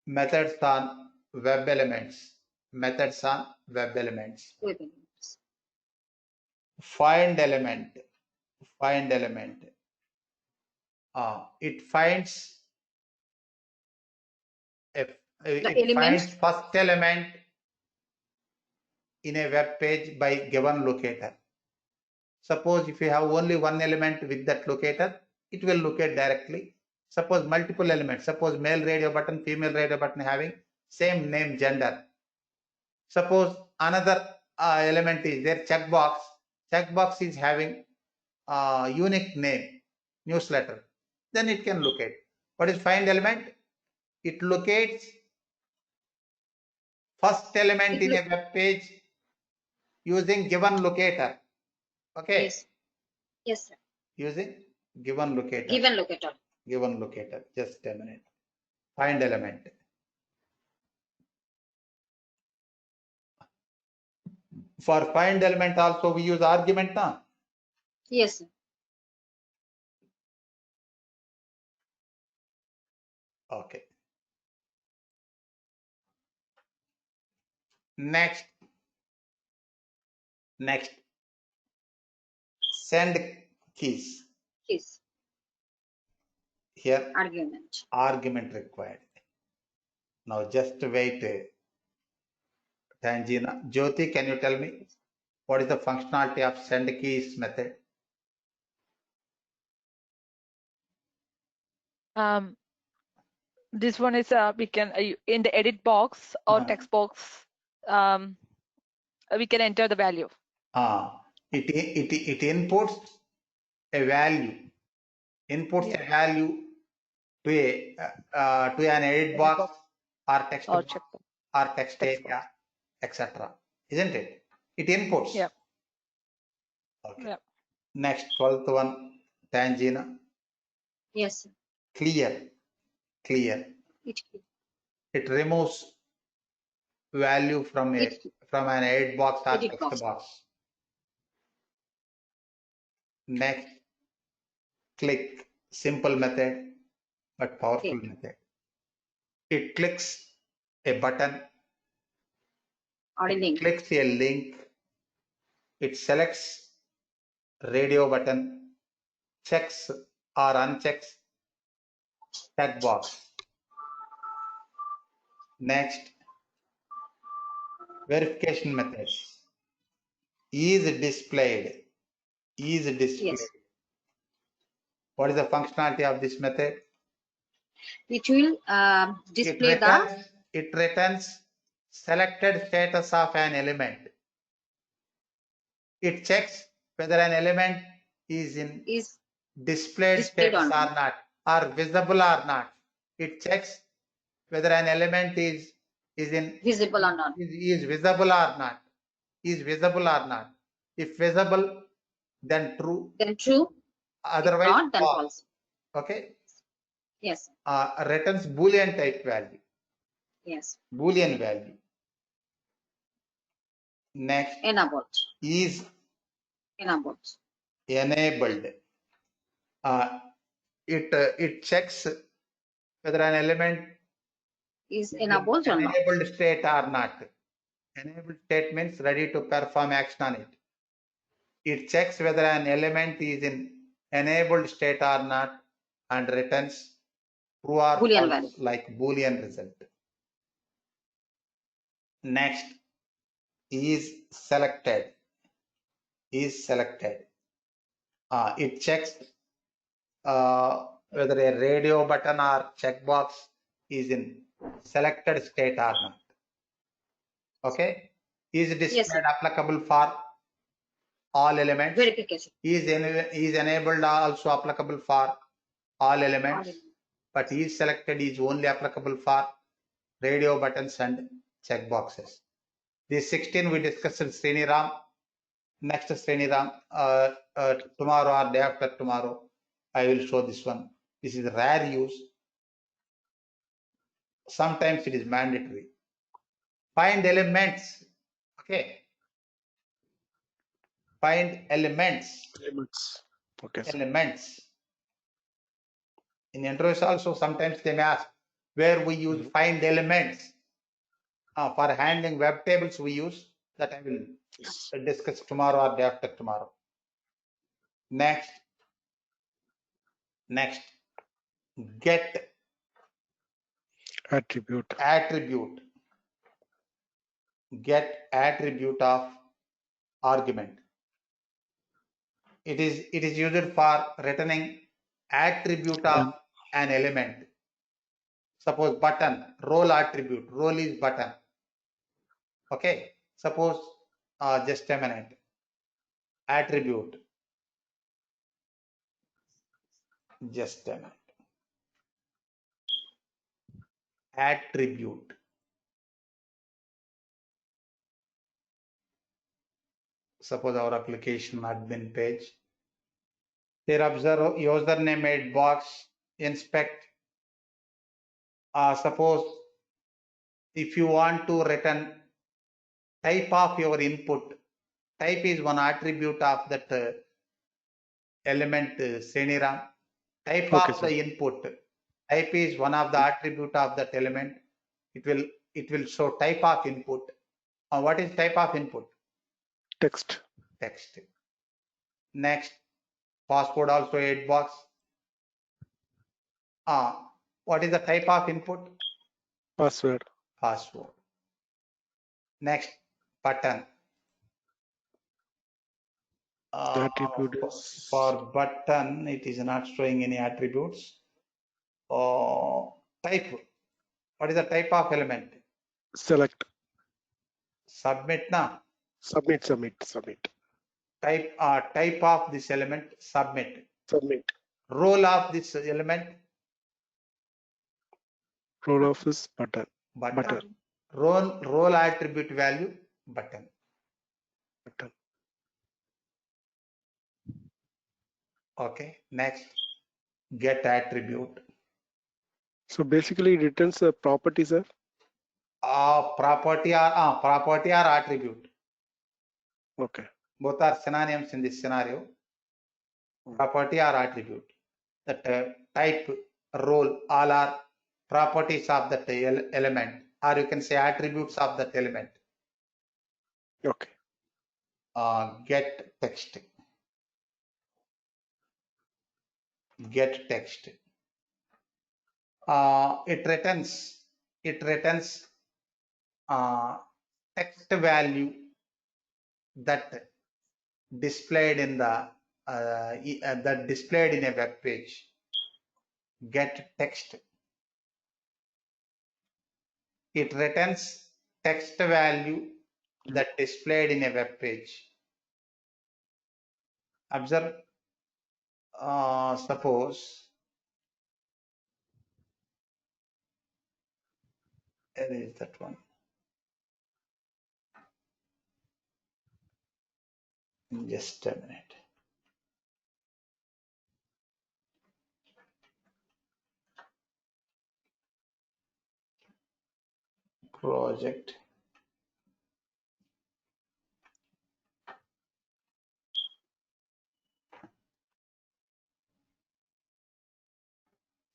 methods on web elements. Methods on web elements. Web elements. Find element. Find element. It finds it elements. finds first element in a web page by given locator. Suppose if you have only one element with that locator, it will locate directly. Suppose multiple elements, suppose male radio button, female radio button having same name, gender. Suppose another element is there, checkbox. Checkbox is having unique name, newsletter. Then it can locate. What is find element? It locates first element in a web page using given locator. Okay. Yes. Yes, sir. Using given locator. Given locator. Given locator. Just a minute. Find element. For find element also we use argument now. Yes, sir. Okay. Next. Send keys. Keys. Here Argument. argument required. Now just wait. Tangina. Jyoti, can you tell me what is the functionality of send keys method? This one is we can in the edit box or text box we can enter the value. It inputs a value. Inputs a value to an edit box or text Or box check. or text Text area, etc. Isn't it? It inputs. Yeah. Okay. Yeah. Next, 12th one, Tangina. Yes, sir. Clear. It Removes value from an edit box or Edit text box. box. Next, click. Simple method, but powerful Click. method. It clicks a button. or a link. Clicks a link. It selects radio button, checks or unchecks checkbox. Next, verification methods. Is displayed. Yes. What is the functionality of this method? It will display It returns selected status of an element. It checks whether an element is in displayed status or not, or visible or not. It checks whether an element is in visible or not. Is visible or not. Is visible or not. If visible, then true. Then true. Otherwise, if not, then false. false. Okay. Yes. Returns Boolean type value. Yes. Boolean value. Next, Enabled. is Enabled. enabled. It checks whether an element Is enabled or not. enabled state or not. Enabled state means ready to perform action on it. It checks whether an element is in enabled state or not and returns true or Boolean false, value. like Boolean result. Next, is selected. It checks whether a radio button or checkbox is in selected state or not. Okay. Is displayed applicable for all elements? Verification. Is enabled also applicable for all elements, but is selected is only applicable for radio buttons and checkboxes. These 16 we discussed in Sriniram. Next Sriniram, tomorrow or day after tomorrow, I will show this one. This is rare use. Sometimes it is mandatory. Find elements. Okay. Find elements. Okay, sir. elements. In interviews also sometimes they may ask where we use find elements. For handling web tables we use that. I will Yes. discuss tomorrow or day after tomorrow. Next, get Attribute. attribute. Get attribute of argument. It is used for returning attribute of an element. Suppose button, role attribute, role is button. Okay, suppose just a minute. Attribute, just a minute. Attribute. Suppose our application admin page. Here observe username add box, inspect. Suppose if you want to return type of your input, type is one attribute of that element Seniram. Type Okay, of sir. the input, type is one of the attribute of that element. It will show type of input. What is type of input? Text. Text. Next, password also add box. What is the type of input? Password. Password. Next, button. The attribute is For button, it is not showing any attributes. Type. What is the type of element? select. Submit now. Submit. Type of this element, submit. Submit. Role of this element, Role of this button. button. Role attribute value, button. Okay. Next, get attribute. So basically it returns a property, sir. Property or attribute. Okay. Both are synonyms in this scenario. Property or attribute. That type, role, all are properties of that element, or you can say attributes of that element. Okay. Get text. Get text. It returns text value that displayed in the that displayed in a web page. Get text. It returns text value that displayed in a web page. Observe. Suppose where is that one? Just a minute. Project.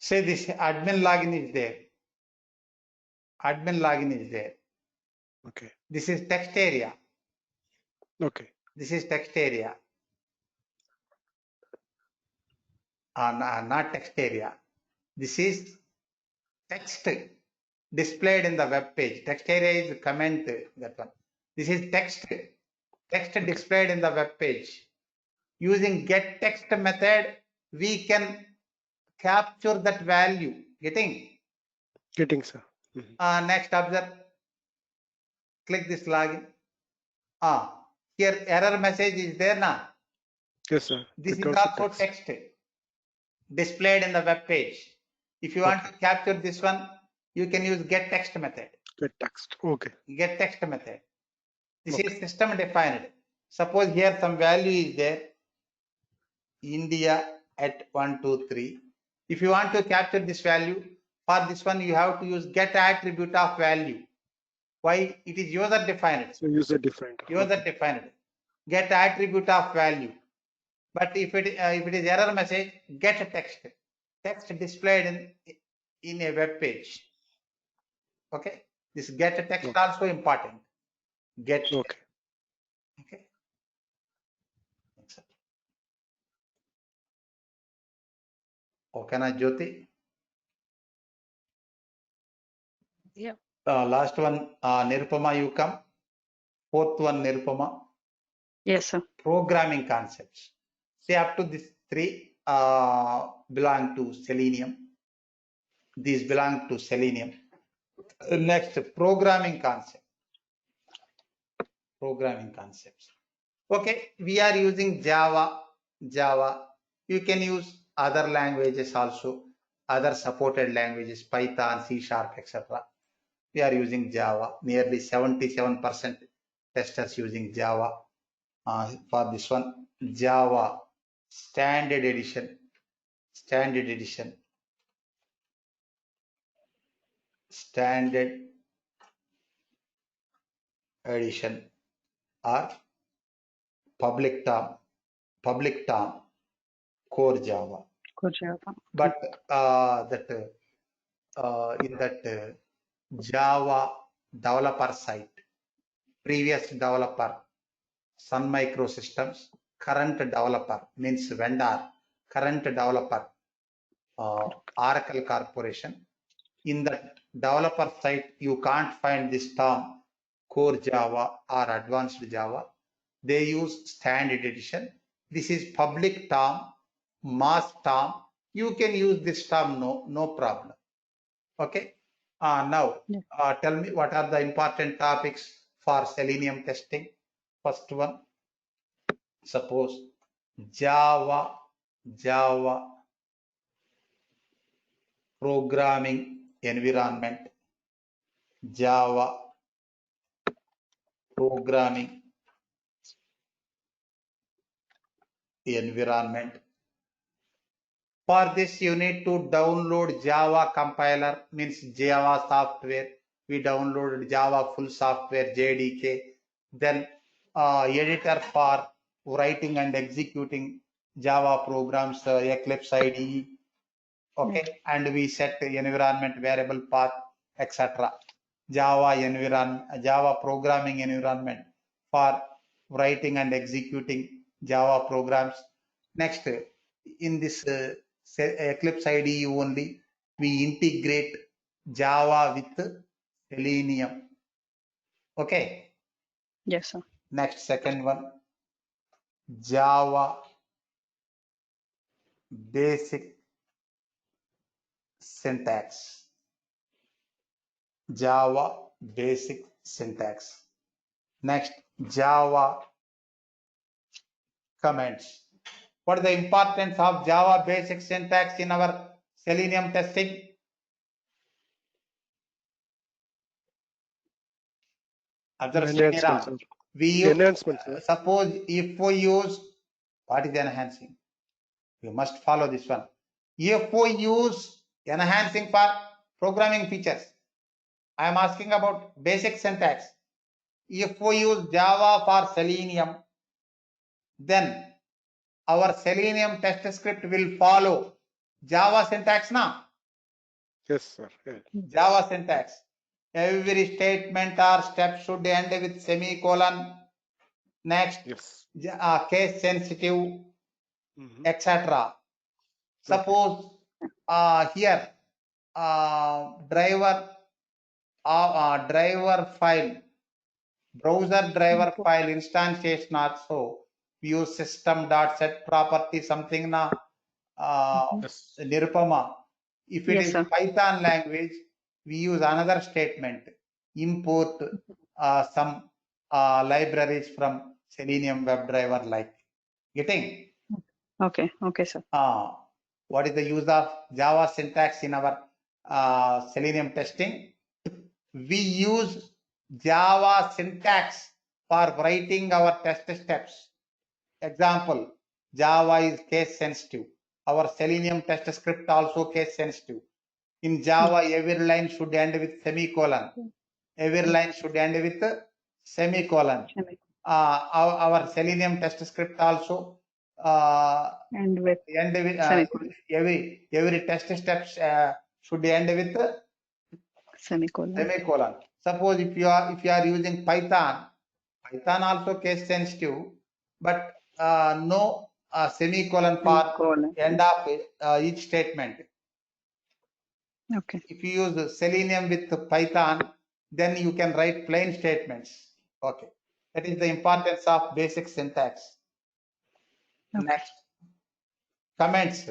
Say this admin login is there. Admin login is there. Okay. This is text area. Okay. This is text area. Not text area. This is text displayed in the web page. Text area is comment, that one. This is text displayed in the web page. Using get text method, we can capture that value. Getting, sir. Next, observe. Click this login. Here error message is there now. Yes, sir. This It is also text displayed in the web page. If you want to capture this one, you can use get text method. Get text. Okay. Get text method. This is system defined. Suppose here some value is there. India at 123. If you want to capture this value, for this one you have to use get attribute of value. Why? It is user defined. So user defined. User defined. Get attribute of value. But if it is error message, get a text displayed in a web page. Okay, this get a text Okay. also important. Get Okay. okay. Okay, na Jyoti. Yeah. Last one, Nirupama, you come. Fourth one, Nirupama. Yes, sir. Programming concepts. See, up to this three belong to Selenium. These belong to Selenium. Next, programming concept. Programming concepts. Okay, we are using Java. You can use other languages also, other supported languages, Python, C#, etc. We are using Java. Nearly 77% testers using Java. For this one, Java Standard Edition, Standard Edition, or public term, core Java. Good job. But in that Java developer site, previous developer, Sun Microsystems, current developer means vendor, current developer, Oracle Corporation. In the developer site, you can't find this term core Java or advanced Java. They use standard edition. This is public term, mass term. You can use this term, no problem. Okay. Now, tell me what are the important topics for Selenium testing. First one, suppose Java programming environment, Java programming environment. For this, you need to download Java compiler, means Java software. We downloaded Java full software, JDK. Then editor for writing and executing Java programs, Eclipse IDE. Okay, and we set the environment variable path, etc. Java programming environment for writing and executing Java programs. Next, in this Eclipse IDE only, we integrate Java with Selenium. Okay. Yes, sir. Next, second one, Java basic syntax. Java basic syntax. Next, Java comments. What is the importance of Java basic syntax in our Selenium testing? Observe Enhancement, sir. we use, Enhancement, sir. suppose if we use, what is enhancing? You must follow this one. If we use enhancing for programming features, I am asking about basic syntax. If we use Java for Selenium, then our Selenium test script will follow Java syntax now. Yes, sir. Yeah. Java syntax. Every statement or step should end with semicolon. Next, Yes. case sensitive, Mhm. etc. Suppose here driver file, browser driver file instantiation also. We use system.set property something na Yes. Nirupama. If it Yes, is sir. Python language, we use another statement, import some libraries from Selenium WebDriver like. Getting? Okay. Okay, sir. What is the use of Java syntax in our Selenium testing? We use Java syntax for writing our test steps. Example, Java is case sensitive. Our Selenium test script also case sensitive. In Java, every line should end with semicolon. Every line should end with semicolon. Our Selenium test script also And with end with semicolon. every test steps should end with Semicolon. semicolon. Suppose if you are using Python also case sensitive, but no semicolon for Semicolon. end of each statement. Okay. If you use Selenium with Python, then you can write plain statements. Okay, that is the importance of basic syntax. Okay. Next, comments.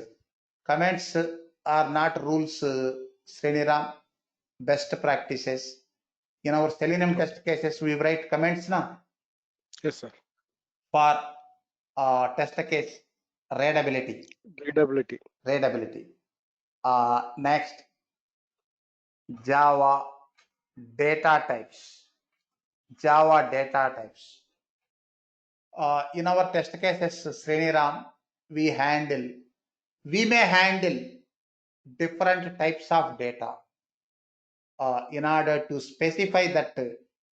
Comments are not rules, Sriniram. Best practices. In our Selenium test cases, we write comments now Yes, sir. for test case readability. Readability. Next, Java data types. Java data types. In our test cases, Sriniram, we may handle different types of data. In order to specify that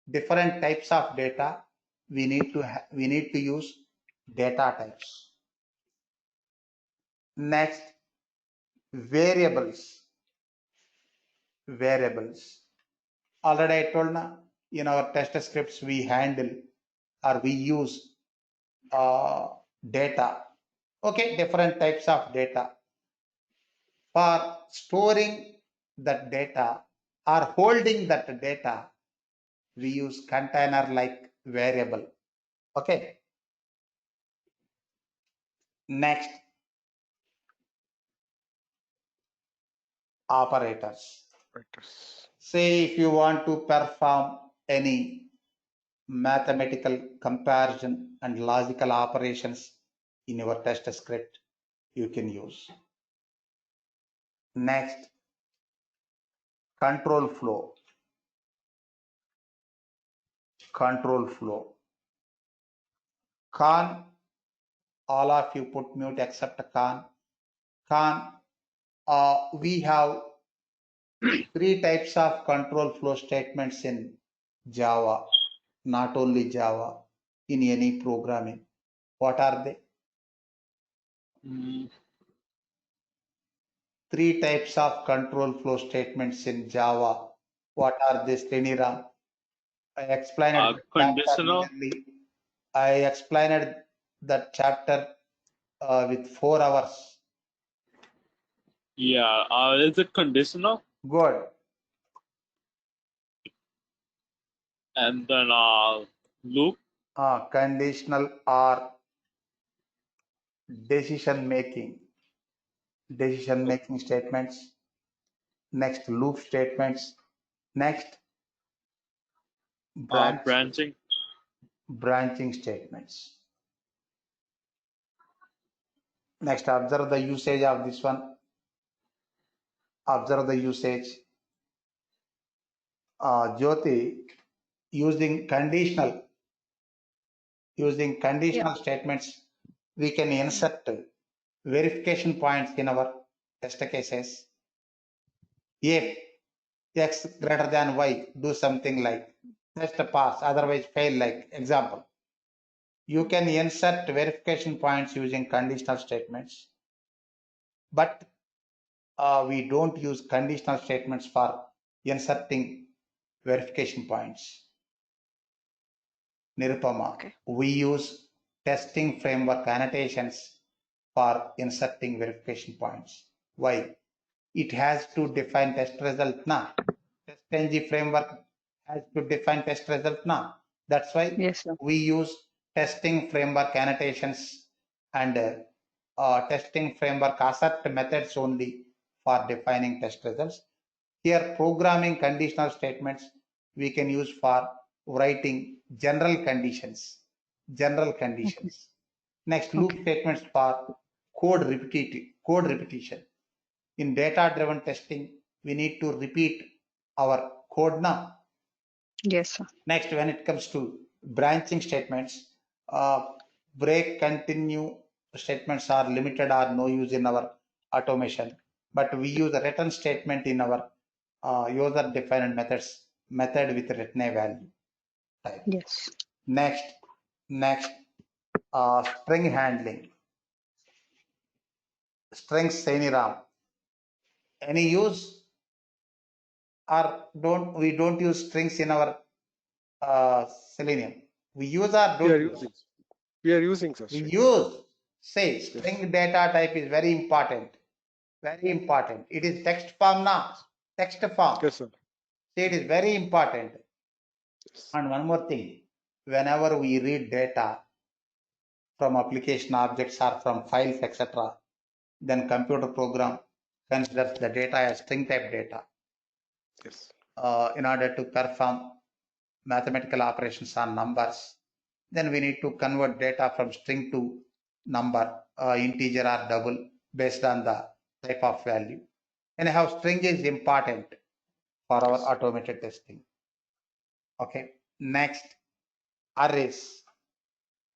different types of data, we need to use data types. Next, variables. Already I told na, in our test scripts we handle or we use data. Okay, different types of data. For storing that data or holding that data, we use container like variable. Okay. Next, operators. Say if you want to perform any mathematical comparison and logical operations in your test script, you can use. Next, control flow. Khan, all of you put mute except Khan. We have 3 types of control flow statements in Java, not only Java, in any programming. What are they? 3 types of control flow statements in Java. What are they, Sriniram? I explained the Conditional. chapter clearly. I explained that chapter with 4 hours. Yeah. Is it conditional? Good. And then loop. Conditional or decision making statements. Next, loop statements. Next, branching statements. Next, observe the usage of this one. Observe the usage. Jyoti, using conditional statements, we can insert verification points in our test cases. If x greater than y, do something like test pass, otherwise fail, like example. You can insert verification points using conditional statements, but we don't use conditional statements for inserting verification points. Nirupama, Okay. we use testing framework annotations for inserting verification points. Why? It has to define test result now. TestNG framework has to define test result now. That's why Yes, sir. we use testing framework annotations and testing framework assert methods only for defining test results. Here, programming conditional statements we can use for writing general conditions. Next, loop statements for code repetition. In data-driven testing, we need to repeat our code now. Yes, sir. Next, when it comes to branching statements, break, continue statements are limited or no use in our automation, but we use a return statement in our user-defined method with return a value type. Yes. Next, string handling. strings Seniram. Any use or we don't use strings in our Selenium. We use or We are don't use? using. We are using, sir. We string. use. Say string data type is very important. Very important. It is text form now. Text form. Yes, sir. See, it is very important. Yes. And one more thing, whenever we read data from application objects or from files, etc., then computer program considers the data as string type data Yes. in order to perform mathematical operations on numbers. Then we need to convert data from string to number, integer or double based on the type of value. Anyhow, string is important for our automated testing. Okay, next, arrays.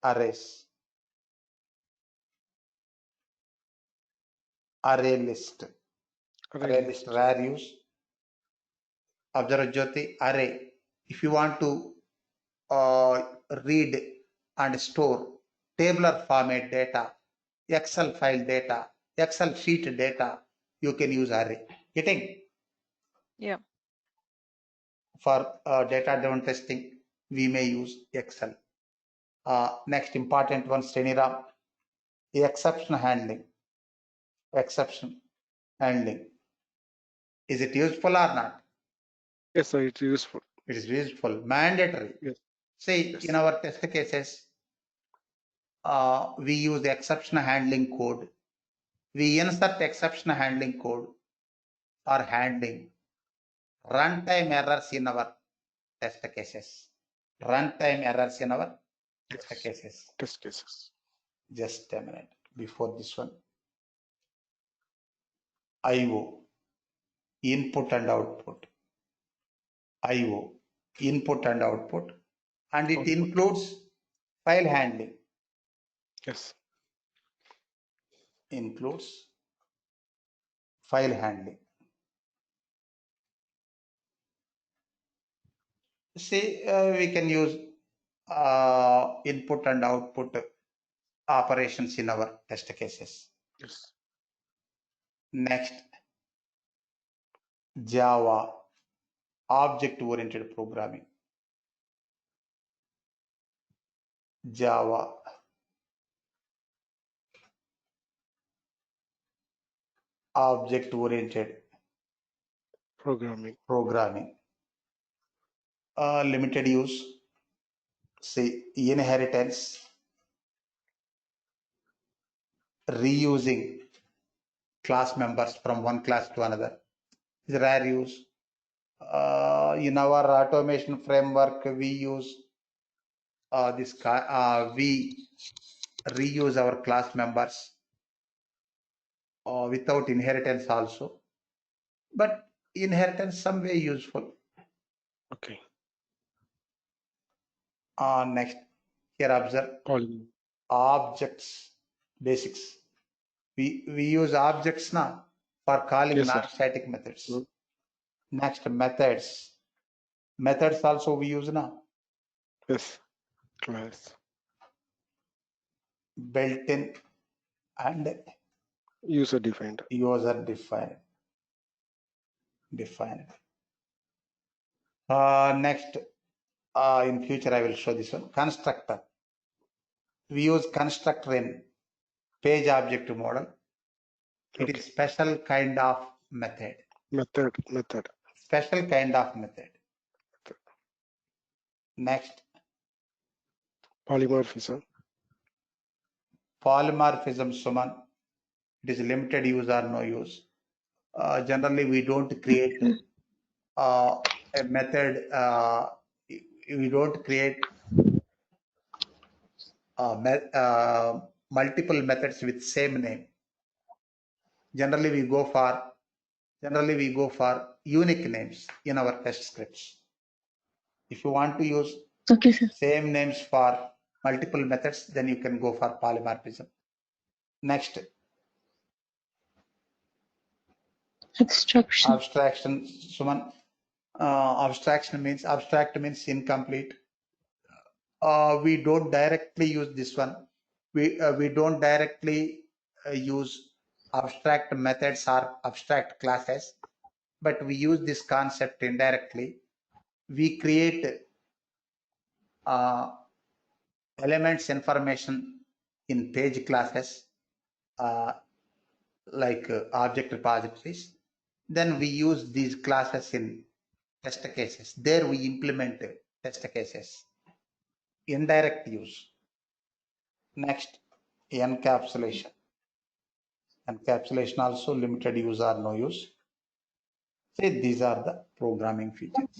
Arrays. Array list. Array list, rare use. Observe Jyoti, array. If you want to read and store tabular format data, Excel file data, Excel sheet data, you can use array. Getting? Yeah. For data-driven testing, we may use Excel. Next important one, Sriniram, exception handling. Exception handling. Is it useful or not? Yes, sir. It's useful. It is useful, mandatory. Yes. See, Yes. in our test cases, we use the exception handling code. We insert exception handling code for handling runtime errors in our test cases. Runtime errors in our test Yes. cases. Test cases. Just a minute before this one. IO, input and output. IO, input and output. And it Output. includes file handling. Yes. Includes file handling. See, we can use input and output operations in our test cases. Yes. Next, Java, object-oriented programming. Java, object-oriented Programming. programming. Limited use, say inheritance, reusing class members from one class to another is rare use. In our automation framework, we use we reuse our class members without inheritance also, but inheritance some way useful. Okay. Next, here observe Calling. objects basics. We use objects now for calling Yes, sir. non-static methods. Mm. Next, methods. Methods also we use now. Yes. Class. Built-in and User defined. user defined. Next, in future I will show this one. Constructor. We use constructor in page object model. It Okay. is special kind of method. Method. Special kind of method. Next, Polymorphism. polymorphism, Suman. It is limited use or no use. Generally, we don't create a method. We don't create multiple methods with same name. Generally, we go for unique names in our test scripts. If you want to use same names for multiple methods, then you can go for polymorphism. Next, abstraction, Suman. Abstract means incomplete. We don't directly use this one. We don't directly use abstract methods or abstract classes, but we use this concept indirectly. We create elements information in page classes like object repositories. Then we use these classes in test cases. There we implement test cases. Indirect use. Next, encapsulation. Encapsulation also limited use or no use. Say these are the programming features.